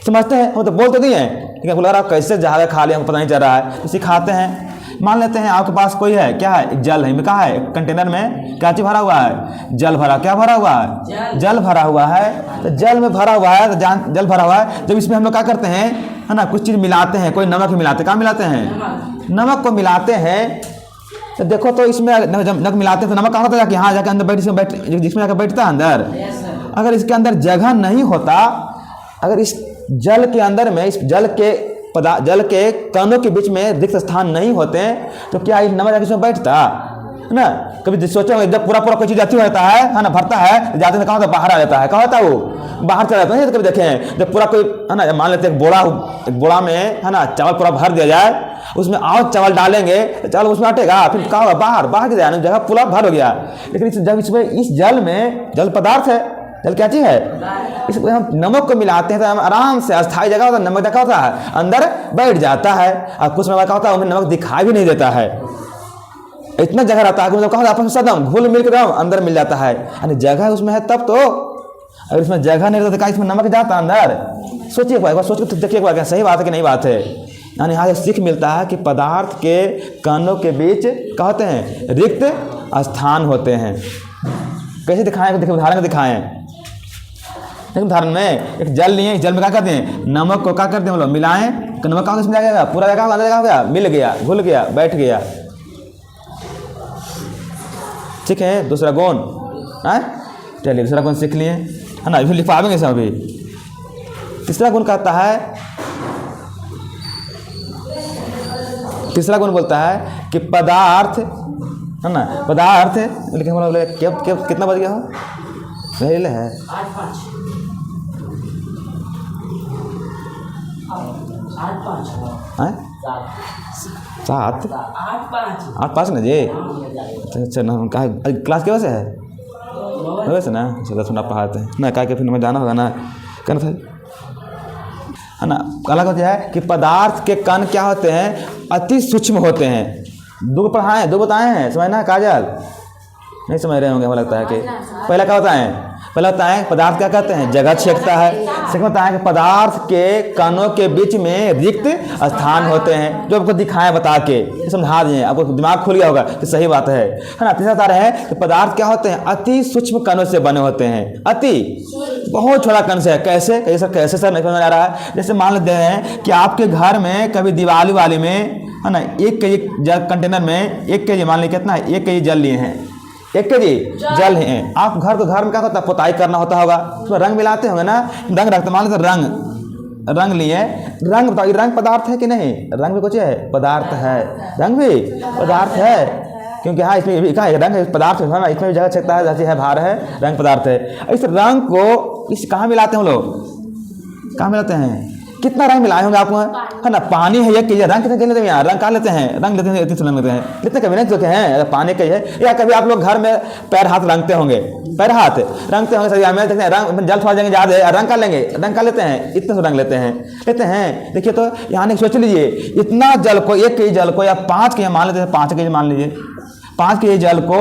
समझते हैं, हम तो बोल तो दिए हैं, ठीक है, लग रहा है कैसे जगह खाली हमको पता नहीं चल रहा है, तो सिखाते हैं। मान लेते हैं आपके पास कोई है, क्या है, जल है, कहा है, कंटेनर में क्या चीज भरा हुआ है, जल भरा, क्या भरा हुआ है, जल भरा हुआ है। तो जल में भरा हुआ है, तो जल भरा हुआ है, जब इसमें हम लोग क्या करते हैं, है ना, कुछ चीज़ मिलाते हैं, कोई नमक मिलाते, क्या मिलाते हैं, नमक को मिलाते हैं। तो देखो, तो इसमें नमक मिलाते हैं तो नमक कहाँ होता है, कि हाँ जाकर अंदर जिसमें जाकर बैठता है अंदर। अगर इसके अंदर जगह नहीं होता, अगर इस जल के अंदर में, इस जल के कणों के बीच में रिक्त स्थान नहीं होते, तो क्या ये नमक जाकर इसमें बैठता, है ना। कभी सोचो, जब पूरा कोई चीज़ जाती रहता है ना, भरता है, जाते हैं कहाँ होता है, बाहर आ जाता है, कहाँ होता है, वो बाहर चला जाता है। तो कभी देखें, जब पूरा कोई, है ना, मान लेते हैं एक बोरा में, है ना, चावल पूरा भर दिया जाए, उसमें और चावल डालेंगे तो चावल उसमें अटेगा, फिर क्या होगा, बाहर की जाए, जगह पूरा भर हो गया। लेकिन जब इसमें, इस जल में, जल पदार्थ है, जल क्या चीज़ है, इसमें हम नमक को मिलाते हैं तो हम आराम से, अस्थायी जगह होता है, नमक क्या होता है, अंदर बैठ जाता है। और कुछ नमक क्या होता है, उन्हें नमक दिखाई भी नहीं देता है, इतना जगह रहता है कि मतलब क्या होता है, आपस में घुल मिल कर अंदर मिल जाता है। यानी जगह उसमें है तब तो, अगर इसमें जगह नहीं रहता तो क्या इसमें नमक जाता अंदर। सोचिए एक बार, सोच के देखिए एक बार, क्या सही बात है कि नहीं बात है। यानी यहाँ से सीख मिलता है कि पदार्थ के कणों के बीच क्या होते हैं, रिक्त स्थान होते हैं। कैसे दिखाएं, देखिए उदाहरण दिखाएं। एक उदाहरण में एक जल लिए, जल में क्या करते हैं, नमक को क्या करते हैं, हम लोग मिलाएं, तो नमक कहाँ किसमें जाएगा, पूरा जगह अंदर जगह हो गया, मिल गया, घुल गया, बैठ गया। ठीक है, दूसरा गुण, चलिए दूसरा गुण सीख लिए, है ना, अभी लिख पाएंगे सब अभी। तीसरा गुण कहता है, तीसरा गुण बोलता है कि पदार्थ, है ना, पदार्थ, लेकिन हम लोग कितना बज गया हो, पहले है 8-5 ना जी। अच्छा ना, कहा क्लास के वजह से है, वैसे ना, चलो सुना पढ़ाते हैं ना, कहा कि फिर हमें जाना होगा ना, कहना था, है ना। अलग होता है कि पदार्थ के कण क्या होते हैं, अति सूक्ष्म होते हैं। दो पढ़ाएं, दो बताए हैं, समझना है काजल, नहीं समझ रहे होंगे, हमें लगता है कि पहला क्या होता है, पहला होता है पदार्थ क्या कहते हैं, जगह छेकता है। सेकंड होता है कि पदार्थ के कणों के बीच में रिक्त स्थान होते हैं, जो आपको दिखाएं बता के समझा दिए, आपको दिमाग खुल गया होगा कि सही बात है ना। तीसरा बता रहे हैं कि पदार्थ क्या होते हैं, अति सूक्ष्म कणों से बने होते हैं, अति बहुत छोटा कण से। कैसे कैसे सर नहीं समझ आ रहा है। जैसे मान लेते हैं कि आपके घर में कभी दिवाली वाली में, है ना, 1 केजी कंटेनर में 1 केजी, मान लीजिए कितना है, 1 केजी जल लिए हैं, 1 केजी जल है। आप घर में क्या होता है, पुताई करना होता होगा, उसमें रंग मिलाते होंगे ना, रंग रखते, मान लेते रंग लिए, रंग बताओ, रंग पदार्थ है कि नहीं, रंग भी कुछ है, पदार्थ है, रंग भी पदार्थ है, क्योंकि हाँ इसमें भी कहा है रंग पदार्थ है ना, इसमें भी जगह छेकता है, जैसे है भार है, रंग पदार्थ है। इस रंग को इस कहाँ मिलाते हैं हम लोग, कहाँ मिलाते हैं, कितना रंग मिलाए होंगे आपको, है ना। पानी है ये कि रंग कितने लेते हैं यहाँ, रंग कहाँ लेते हैं, रंग लेते हैं, इतने रंग लेते हैं, इतने कभी नहीं सोचे हैं पानी का ही है। या कभी आप लोग घर में पैर हाथ रंगते होंगे, पैर हाथ रंगते होंगे सभी में देखते हैं, रंग जल थोड़ा देंगे ज़्यादा रंग का लेंगे, रंग का लेते हैं, इतने से रंग लेते हैं। देखिए तो यहाँ सोच लीजिए इतना जल को, 1 केजी जल को या 5 केजी मान लेते हैं, 5 केजी मान लीजिए, 5 केजी जल को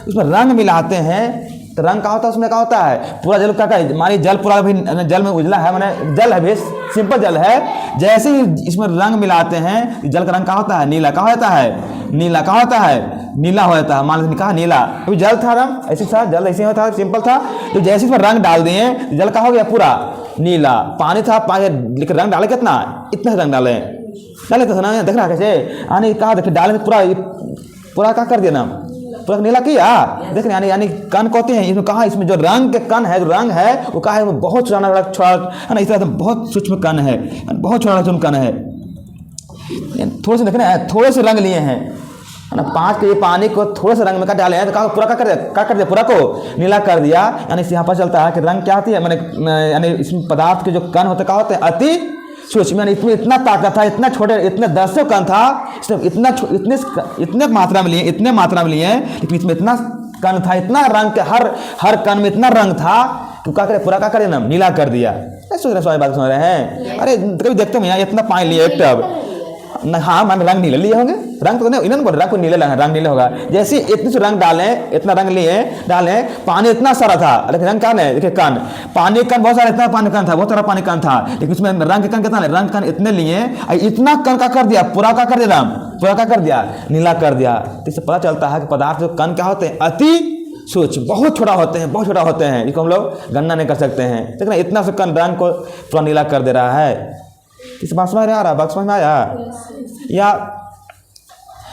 उसमें रंग मिलाते हैं तो रंग का होता है, उसमें क्या होता है, पूरा जल का मानिए जल पूरा भी जल में उजला है, मैंने जल है भी सिंपल जल है, जैसे ही इसमें रंग मिलाते हैं जल का रंग का होता है नीला, का होता है नीला, का होता है नीला हो जाता है। मान लीजिए कहा नीला, अभी जल था रंग ऐसे था, जल ऐसे होता था सिंपल था, तो जैसे इसमें रंग डाल दिए जल का हो गया पूरा नीला। पानी था लेकिन रंग डाले कितना, इतना रंग डाले तो ना, देख रहा कैसे आने कहा, देखिए डाले पूरा क्या कर दिया ना, पूरा नीला किया। देख रहे यानी कण कहते हैं इसमें, कहा इसमें जो रंग के कण है, जो रंग है वो कहा है बहुत छोटा है ना, इस तरह से बहुत सूक्ष्म कण है, बहुत छोटा सूक्ष्म कण है। थोड़े से देखना है, थोड़े से रंग लिए हैं है ना, 5 केजी पानी को थोड़े से रंग में डाले हैं तो कहा पूरा क्या कर दिया, पूरा को नीला कर दिया। यानी इससे यहाँ पर चलता है कि रंग क्या होती है, मैंने यानी इसमें पदार्थ के जो कण होते क्या होते हैं, अति सूक्ष्म। यानी इसमें इतना ताकत था, इतना छोटे, इतने 10 कण था, इसमें इतने मात्रा में लिए, इतने मात्रा में लिए, लेकिन इसमें इतना कण था, इतना रंग के हर कण में इतना रंग था तो क्या करे, पूरा क्या करे ना, नीला कर दिया। सोच रहे बात सुन रहे हैं, अरे कभी देखते हैं यहाँ इतना पानी लिए 1 टब, हाँ मान रंग नीले लिए होंगे, रंग तो नहीं इन्होंने बोल रंग को नीले रंग नीले होगा। जैसे इतने से रंग डालें, इतना रंग लिए डालें, पानी इतना सारा था, लेकिन रंग कण है, देखिए कण, पानी कण बहुत सारा, इतना पानी कण था, बहुत सारा पानी कण था, लेकिन उसमें रंग के कण कितना है, रंग कण इतने लिए, इतना कण का कर दिया, पूरा का कर दिया, पूरा का कर दिया, नीला कर दिया। तो इससे पता चलता है कि पदार्थ जो कण क्या होते हैं, अति सूक्ष्म, बहुत छोटा होते हैं, बहुत छोटा होते हैं, इसको हम लोग गणना नहीं कर सकते हैं। देखना इतना से कण रंग को पूरा नीला कर दे रहा है। इस बात समझ में आ रहा, बात समझ में आया। या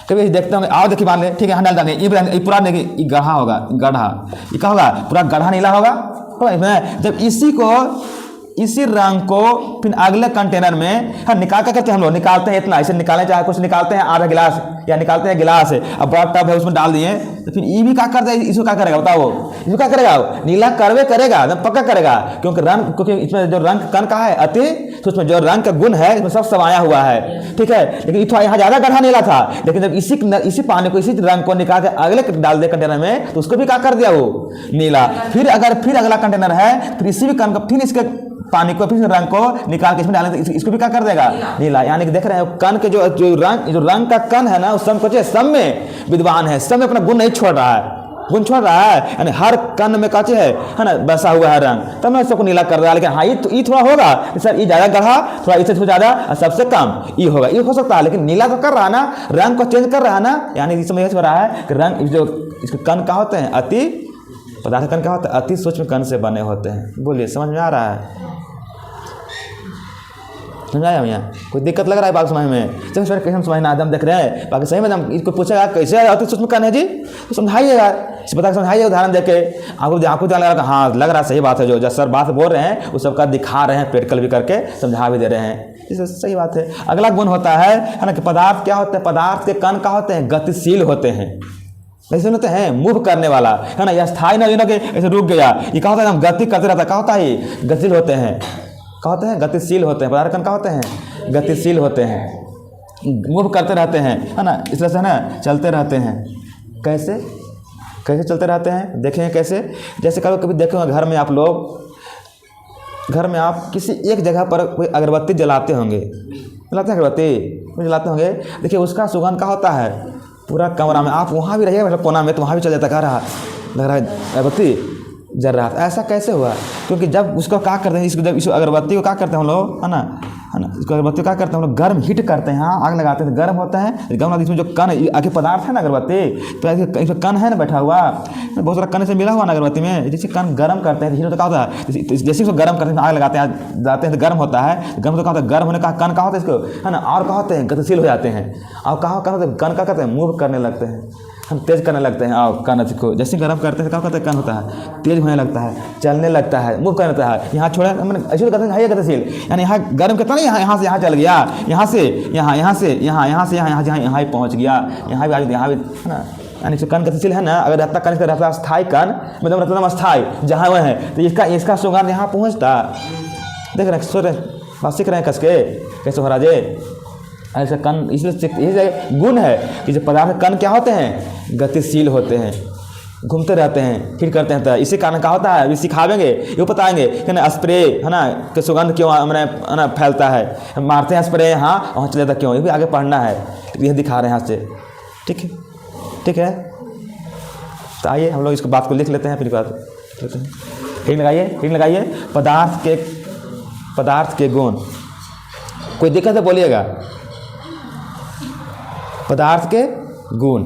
कभी देखते होंगे, आओ देखिए मान ले, ठीक है हाँ डाल देंगे, ये पूरा देखिए गढ़ा होगा, गढ़ा, ये क्या होगा, पूरा गढ़ा नीला होगा। जब इसी रंग को फिर अगले कंटेनर में हाँ निकाल कर करते हम लोग निकालते हैं, इतना ऐसे निकालें, चाहे कुछ निकालते हैं आधा गिलास या निकालते हैं गिलास, अब बड़ा टब है उसमें डाल दिए, तो फिर ये भी क्या करता है, इसको क्या करेगा बताओ, इसको क्या करेगा, नीला करवे करेगा, एकदम पक्का करेगा, क्योंकि इसमें जो रंग कण का है अति, तो उसमें जो रंग का गुण है इसमें सब समाया हुआ है, ठीक है। लेकिन यहाँ ज्यादा गढ़ा नीला था, लेकिन जब इसी पानी को, इसी रंग को निकाल के अगले डाल दिया कंटेनर में, तो उसको भी क्या कर दिया वो नीला। फिर अगला कंटेनर है, फिर इसी भी कण का, फिर इसके पानी को, फिर रंग को निकाल के इसमें डालें तो इसको भी क्या कर देगा नीला। यानी कि देख रहे हैं कण के जो रंग का कण है ना, उस सब में विद्वान है, सब में अपना गुण नहीं छोड़ रहा है, गुण छोड़ रहा है, यानी हर कण में काचे है ना बसा हुआ है रंग, तब मैं सबको नीला कर रहा है। लेकिन हाँ ये थोड़ा होगा सर, ये ज्यादा गढ़ा, थोड़ा इससे थोड़ा ज्यादा, सबसे कम ये होगा, ये हो सकता है, लेकिन नीला तो कर रहा है ना, रंग को चेंज कर रहा है ना। यानी इस समय हो रहा है कि रंग जो इसके कण का होते हैं, अति पदार्थ कण क्या होते हैं, अति सूक्ष्म कण से बने होते हैं। बोलिए समझ में आ रहा है, समझाया भैया, कोई दिक्कत लग रहा है बात समझ में, चलो सर कैसे हम समझना हम देख रहे हैं, बाकी सही में हम इसको पूछेगा कैसे अति सूक्ष्म कण है जी, तो समझाइएगा, इस पता समझाइए उदाहरण देके, आपको लग रहा है हाँ लग रहा सही बात है, जो सर बात बोल रहे हैं वो सबका दिखा रहे हैं, प्रैक्टिकल भी करके समझा भी दे रहे हैं, इससे सही बात है। अगला गुण होता है ना कि पदार्थ क्या होते हैं, पदार्थ के कण क्या होते हैं, गतिशील होते हैं, ऐसे होते हैं मूव करने वाला है ना, यह स्थायी ना कि ऐसे रुक गया, ये क्या होता है, हम गति करते रहता है, क्या होता है, गतिशील होते हैं, क्या होते हैं, गतिशील होते हैं, पदार्थ कण क्या होते हैं, गतिशील होते हैं, मूव करते रहते हैं, है ना, इस तरह से ना चलते रहते हैं। कैसे चलते रहते हैं, देखेंगे कैसे, जैसे कभी देखेंगे घर में आप लोग, घर में आप किसी एक जगह पर कोई अगरबत्ती जलाते होंगे, अगरबत्ती जलाते होंगे, देखिए उसका सुगंध क्या होता है, पूरा कमरा में, आप वहाँ भी रहिएगा मतलब कोना में, तो वहाँ भी चल जाता, कह रहा लग रहा है अगरबत्ती जल रहा था। ऐसा कैसे हुआ, क्योंकि जब उसको क्या करते हैं, इस अगरबत्ती को क्या करते हैं हम लोग, है ना, इसको अगरबत्ती क्या करते हैं हम लोग, गर्म हीट करते हैं, हाँ आग लगाते हैं, गर्म होता है, गर्म इसमें जो कण आगे पदार्थ है ना अगरबत्ती, तो इसमें कण है ना बैठा हुआ, बहुत सारा कण से मिला हुआ ना अगरबत्ती में, जैसे कण गर्म करते हैं, हीट होता क्या होता है, जैसे इसको गर्म करते हैं, आग लगाते हैं, जाते हैं तो गर्म होता है, गर्म तो क्या होता है, गर्म होने का कण का होता है इसको, है ना, और क्या होते हैं, गतिशील हो जाते हैं, और कहाँ होते हैं, कण का कहते हैं, मूव करने लगते हैं, हम तेज करने लगते हैं, और कण को जैसे गर्म करते हैं क्या कहते हैं, कण होता है तेज होने लगता है, चलने लगता है, मूव करने लगता है, यहाँ छोड़ा मैंने ऐसे करते हैं, गतिशील, यानी यहाँ गर्म करता नहीं, यहाँ से यहाँ चल गया, यहाँ से यहाँ से यहाँ पहुँच गया, यहाँ भी है ना, यानी जो कण गतिशील है ना, अगर रहता कण रहता स्थायी कण, मतलब अस्थायी जहाँ वह है, तो इसका सुगंध यहाँ पहुँचता, देख रहे सोच रहे बात सीख रहे हैं कस के कैसे महाराजे। ऐसा कण इसलिए ये गुण है कि जो पदार्थ कण क्या होते हैं, गतिशील होते हैं, घूमते रहते हैं, फिर करते हैं। तो इसी कारण क्या होता है, अभी सिखावेंगे, ये बताएंगे कि ना स्प्रे है ना कि सुगंध क्यों मैंने है ना फैलता है, मारते हैं स्प्रे हाँ वहाँ चले जाता क्यों, ये भी आगे पढ़ना है, ये दिखा रहे हैं हाथ से। ठीक है, ठीक है। तो आइए हम लोग इसको बात को लिख लेते हैं, फिर बात लेते हैं। हिंग लगाइए। पदार्थ के गुण। कोई दिक्कत है बोलिएगा। पदार्थ के गुण।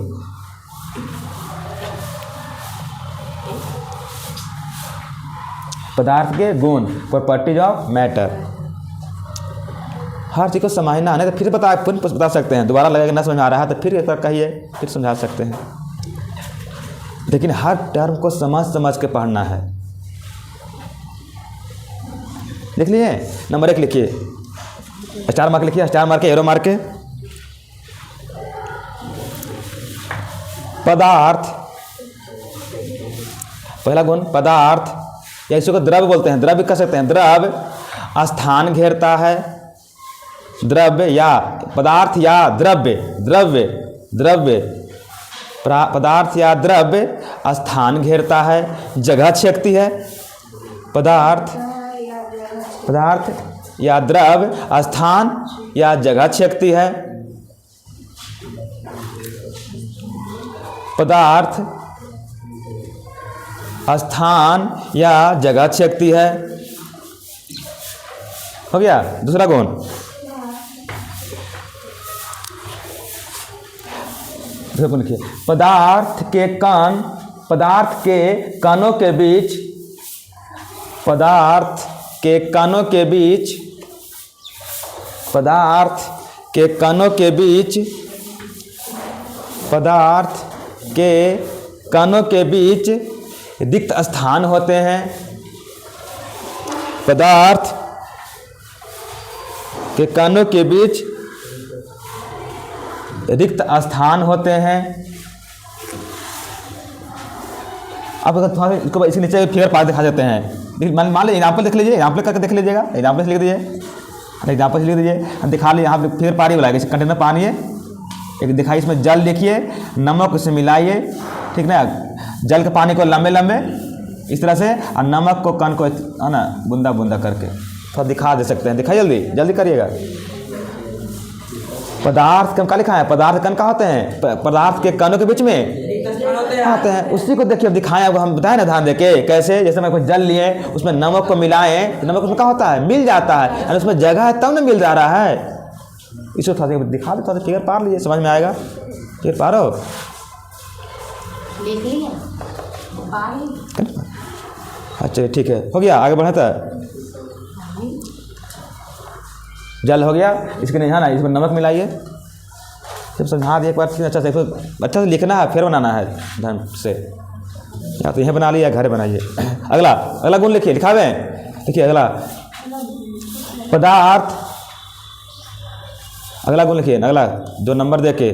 पदार्थ के गुण, प्रॉपर्टीज ऑफ मैटर। हर चीज़ को समझना है, तो फिर बता सकते हैं, दोबारा लगेगा ना समझ में आ रहा है तो फिर एक बार कहिए, फिर समझा सकते हैं। लेकिन हर टर्म को समझ के पढ़ना है। लिख लिए, नंबर 1 लिखिए, स्टार मार्क लिखिए, स्टार मार्क के, एरो मार्क के। पदार्थ, पहला गुण पदार्थ, या इसको द्रव्य बोलते हैं, द्रव्य कह सकते हैं। द्रव्य स्थान घेरता है, द्रव्य या पदार्थ या द्रव्य पदार्थ या द्रव्य स्थान घेरता है, जगह छेकती है। पदार्थ या द्रव्य स्थान या जगह छेकती है। पदार्थ स्थान या जगह छेकती है। हो गया। दूसरा गुण लिखिए, पदार्थ के कणों के बीच, पदार्थ के कणों के बीच रिक्त स्थान होते हैं। पदार्थ के कणों के बीच रिक्त स्थान होते हैं। अब अगर थोड़ा इसको इसके नीचे फिगर पार दिखा देते हैं, मान लीजिए एग्जाम्पल देख लीजिए, एग्जाम्पल करके देख लीजिएगा, एग्जाम्पल से लिख दीजिए, एग्जाम्पल से लिख दीजिए, दिखा लीजिए। यहाँ पे फिगर पार ही बुलाएगा, इस कंटेनर पानी है एक दिखाई, इसमें जल लिखिए, नमक उसमें मिलाइए, ठीक ना। जल के पानी को लंबे इस तरह से, और नमक को कण को है ना बूंदा बूंदा करके थोड़ा दिखा दे सकते हैं। दिखाइए, जल्दी करिएगा। पदार्थ कण का लिखा है, पदार्थ कण का होते हैं, पदार्थ के कणों के बीच में आते हैं। उसी को देखिए, अब दिखाएं, अब हम बताएं ना ध्यान देके कैसे। जैसे मैं कोई जल लिए, उसमें नमक को मिलाएं, तो नमक उसमें क्या होता है, मिल जाता है, और उसमें जगह है तब ना मिल जा रहा है। इसको थोड़ा दिखा दे, थोड़ा फिगर पार लीजिए, समझ में आएगा। फिगर पारो, अच्छा ठीक है, हो गया। आगे बढ़ाता है, जल हो गया, इसके नहीं ना, इसमें नमक मिलाइए। जब समझा दिए एक बार, फिर अच्छा से लिखना है, फिर बनाना है ढंग से, या तो यह बना लिया, घर बनाइए। अगला गुण लिखिए, लिखावे, देखिए अगला पदार्थ, अगला गुण लिखिए, अगला 2 नंबर देके,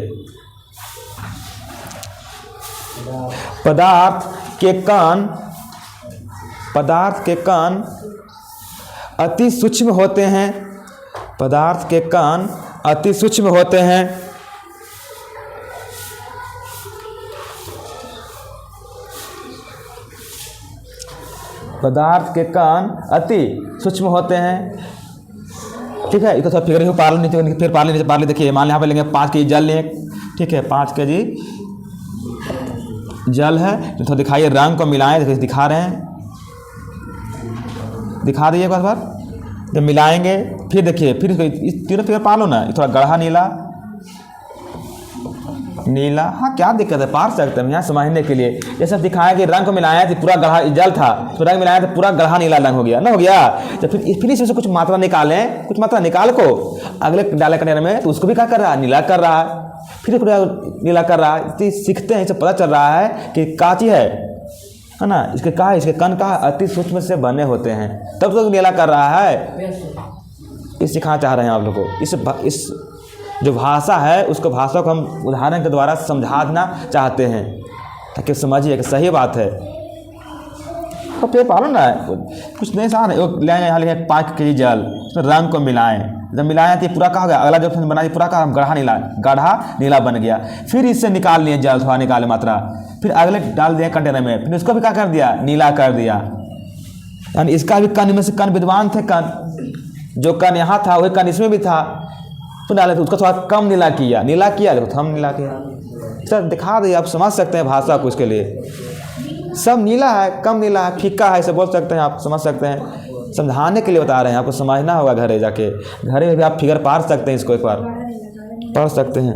पदार्थ के कण अति सूक्ष्म होते हैं। पदार्थ के कण अति सूक्ष्म होते हैं। पदार्थ के कण अति सूक्ष्म होते हैं, ठीक है। इसको थोड़ा फिगर ही पार लीजिए, फिर पार लीजिए। देखिए, मान यहाँ पे लेंगे 5 केजी जल लें, ठीक है, 5 केजी जल है, तो थोड़ा दिखाइए, रंग को मिलाएं, देखिए दिखा रहे हैं, दिखा दीजिए एक बार। जब मिलाएंगे, फिर देखिए, फिर इस तीनों फिगर पार लो ना, थोड़ा गढ़ा नीला, हाँ क्या दिक्कत है, पार सकते हैं यहाँ समझने के लिए। जैसे दिखाया कि रंग को मिलाया तो पूरा गढ़ा जल था, तो रंग मिलाया तो पूरा गढ़ा नीला रंग हो गया ना, हो गया। तो फिर इसमें से कुछ मात्रा निकालें, कुछ मात्रा निकाल को अगले डाले कंटेनर में, तो उसको भी क्या कर रहा है, नीला कर रहा है, फिर पूरा नीला कर रहा है। तो सीखते हैं, इससे पता चल रहा है कि काची है ना, इसके कण का अति सूक्ष्म से बने होते हैं, तब तो नीला कर रहा है। इस सिखाना चाह रहे हैं आप लोग को। इस जो भाषा है, उसको भाषा को हम उदाहरण के द्वारा समझाना चाहते हैं, ताकि समझिए कि सही बात है। तो फिर पालो ना, कुछ नहीं आसान है। ले यहाँ लिखे 5 केजी जल, उसमें रंग को मिलाएं। जब मिलाएं तो ये पूरा क्या हो गया, अगला जो फिर बना पूरा का गाढ़ा नीला बन गया। फिर इससे निकाल लिए जल, थोड़ा निकाले मात्रा, फिर अगले डाल दिया कंटेनर में, फिर उसको भी क्या कर दिया, नीला कर दिया। यानी इसका भी कण में से कण विद्वान थे, कण जो कण यहाँ था वही कण इसमें भी था, तो डाले तो उसको थोड़ा कम नीला किया देखो हम नीला किया। सर दिखा दिए, आप समझ सकते हैं भाषा को, इसके लिए सब नीला है, कम नीला है, फीका है, इसे बोल सकते हैं, आप समझ सकते हैं। समझाने के लिए बता रहे हैं, आपको समझना होगा घरे जाके, घरे में भी आप फिगर पार सकते हैं, इसको एक बार पढ़ सकते हैं।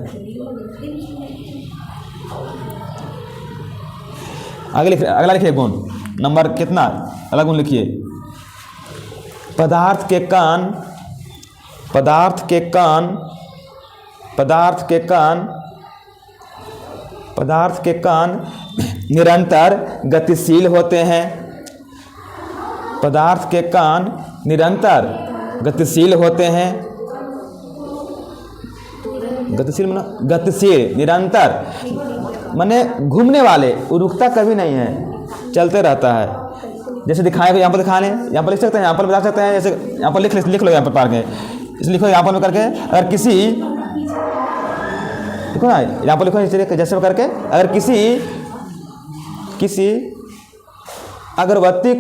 अगला लिखिए गुण नंबर कितना, अगला गुण लिखिए। पदार्थ के कण निरंतर गतिशील होते हैं। पदार्थ के कण निरंतर गतिशील होते हैं। गतिशील निरंतर माने घूमने वाले, रुकता कभी नहीं है, चलते रहता है। जैसे दिखाएंगे, यहाँ पर दिखा लें, यहाँ पर लिख सकते हैं, यहाँ पर बता सकते हैं, जैसे यहाँ पर लिख लो, यहाँ पर पार के इस लिखो, यहाँ पर करके अगर किसी, देखो ना यहाँ पर लिखो जैसे करके, अगर किसी अगरबत्ती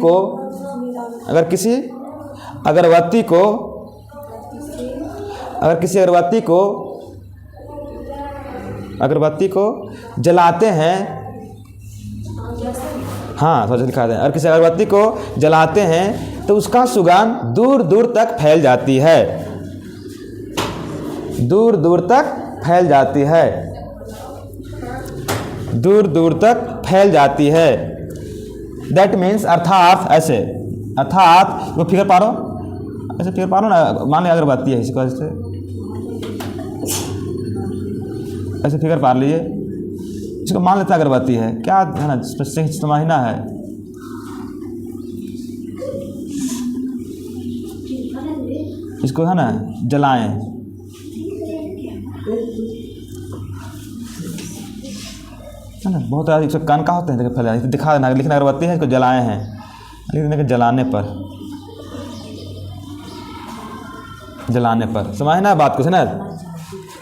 को जलाते हैं, हाँ थोड़ा सा दिखा दें, अगर किसी अगरबत्ती को जलाते हैं तो उसका सुगंध दूर दूर तक फैल जाती है, दूर दूर तक फैल जाती है। दैट मीन्स अर्थात ऐसे, वो फिगर पारो, ऐसे फिगर पारो ना, मान लीजिए अगरबत्ती है, इसको ऐसे फिगर पार लीजिए, इसको मान लेते अगरबत्ती है, क्या है ना, समझना है। इसको है ना जलाएं, है ना, बहुत सारे इसको कण का होते हैं, देखिए फैला दिखा देना, लेकिन अगरबत्ती है, इसको जलाए हैं, लेकिन जलाने पर समझना है बात को, है ना।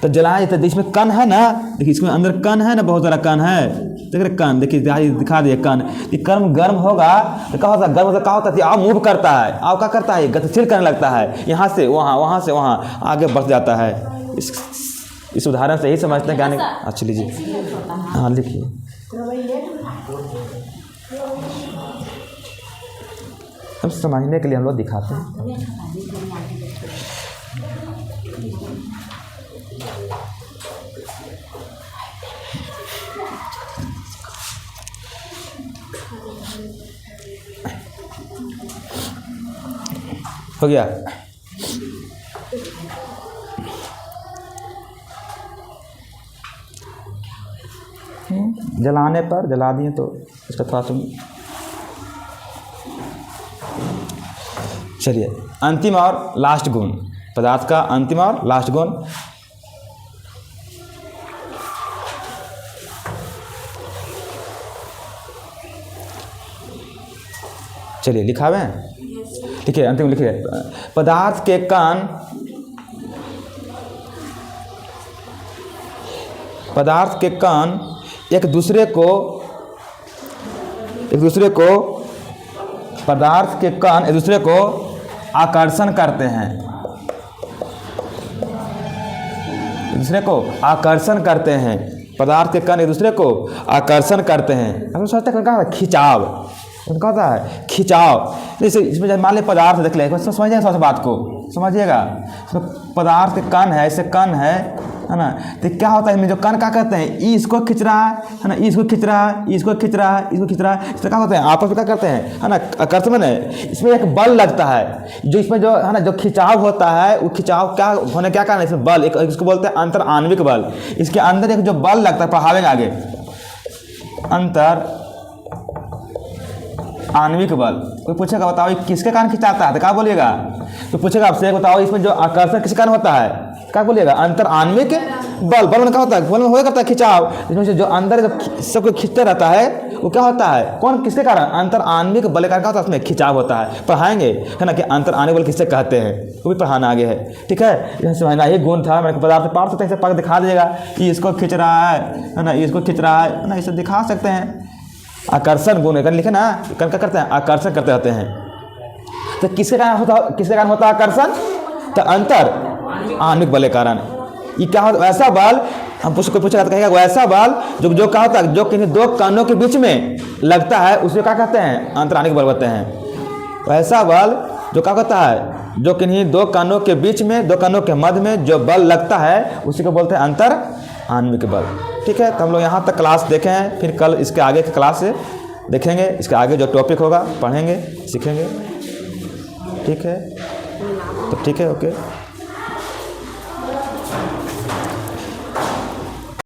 तो जलाए तो इसमें कण है ना, देखिए इसमें अंदर कण है ना, बहुत सारा कण है, देखिए कण, देखिए दिखा दिए कण। ये कण गर्म होगा तो क्या होता है, गर्म होता क्या होता है, आव मूव करता है, आव क्या करता है, गतिशील करने लगता है, यहाँ से वहाँ, वहाँ से वहाँ आगे बढ़ जाता है। इस उदाहरण से ही समझते हैं ज्ञान। अच्छा लीजिए, हाँ लिखिए। हम समझने के लिए हम लोग दिखाते हैं। हो गया, जलाने पर जला दिए तो इसका थोड़ा सा। चलिए अंतिम और लास्ट गुण, पदार्थ का अंतिम और लास्ट गुण। चलिए लिखावे, लिखिए अंतिम लिखिए। पदार्थ के कण एक दूसरे को पदार्थ के कण एक दूसरे को आकर्षण करते हैं, एक दूसरे को आकर्षण करते हैं। पदार्थ के कण एक दूसरे को आकर्षण करते हैं। हम सोचते हैं क्या होता है, खिंचाव, क्या होता है, खिंचाव। जैसे इसमें मान लीजिए पदार्थ देख ले, समझिएगा थोड़ा सा बात को समझिएगा। पदार्थ के कण है, ऐसे कण है ना, तो क्या होता है, इसमें जो कण क्या करते हैं, ई इसको खींच रहा है ना, ई इसको खींच रहा है, इसको खींच रहा है, इसको खींच रहा है, इससे क्या होता है, आपस में क्या करते हैं, है ना, आकर्षण है। इसमें एक बल लगता है, जो इसमें जो है ना, जो खिंचाव होता है, वो खिंचाव क्या होने क्या कारण है, इसमें बल, एक इसको बोलते हैं अंतर आणविक बल। इसके अंदर एक जो बल लगता है, पढ़ावेंगे आगे, अंतर आणविक बल। कोई पूछेगा बताओ ये किसके कारण खिंचाता है, तो क्या बोलिएगा, तो पूछेगा आपसे, बताओ इसमें जो आकर्षण किस कारण होता है, क्या बोलिएगा, अंतर आणविक बल। बल में क्या होता है, बल में होया करता है खिंचाव, इसमें से जो अंदर सबको खींचते रहता है वो क्या होता है, कौन किसके कारण, अंतर आणविक बल के कारण क्या होता है, उसमें खिंचाव होता है। पढ़ाएंगे है ना कि अंतर आणविक बल किससे कहते हैं, वो भी पढ़ाना आगे है, ठीक है। यह समझना, ये गुण था, मैंने पदार्थ पाठ सकते हैं, पढ़ दिखा दीजिएगा, ये इसको खींच रहा है ना, ये इसको खींच रहा है ना, इसे दिखा सकते हैं। आकर्षण गुण है, लिखे ना, क्या करते हैं, आकर्षण करते रहते हैं। तो किसके कारण होता है आकर्षण, तो अंतर आणविक बल के कारण। ये क्या होता है, वैसा बल, हम कोई पूछेगा तो कहेगा वैसा बल जो क्या होता है, जो किन्हीं दो कणों के बीच में लगता है उसे क्या कहते हैं, अंतर आणविक बल कहते हैं। वैसा बल जो क्या कहता है, जो किन्हीं दो कणों के बीच में, दो कणों के मध्य में जो बल लगता है उसी को बोलते हैं अंतर आणविक बल, ठीक है। तो हम लोग यहाँ तक क्लास देखे हैं, फिर कल इसके आगे की क्लास से देखेंगे, इसके आगे जो टॉपिक होगा पढ़ेंगे, सीखेंगे, ठीक है। तो ठीक है, ओके।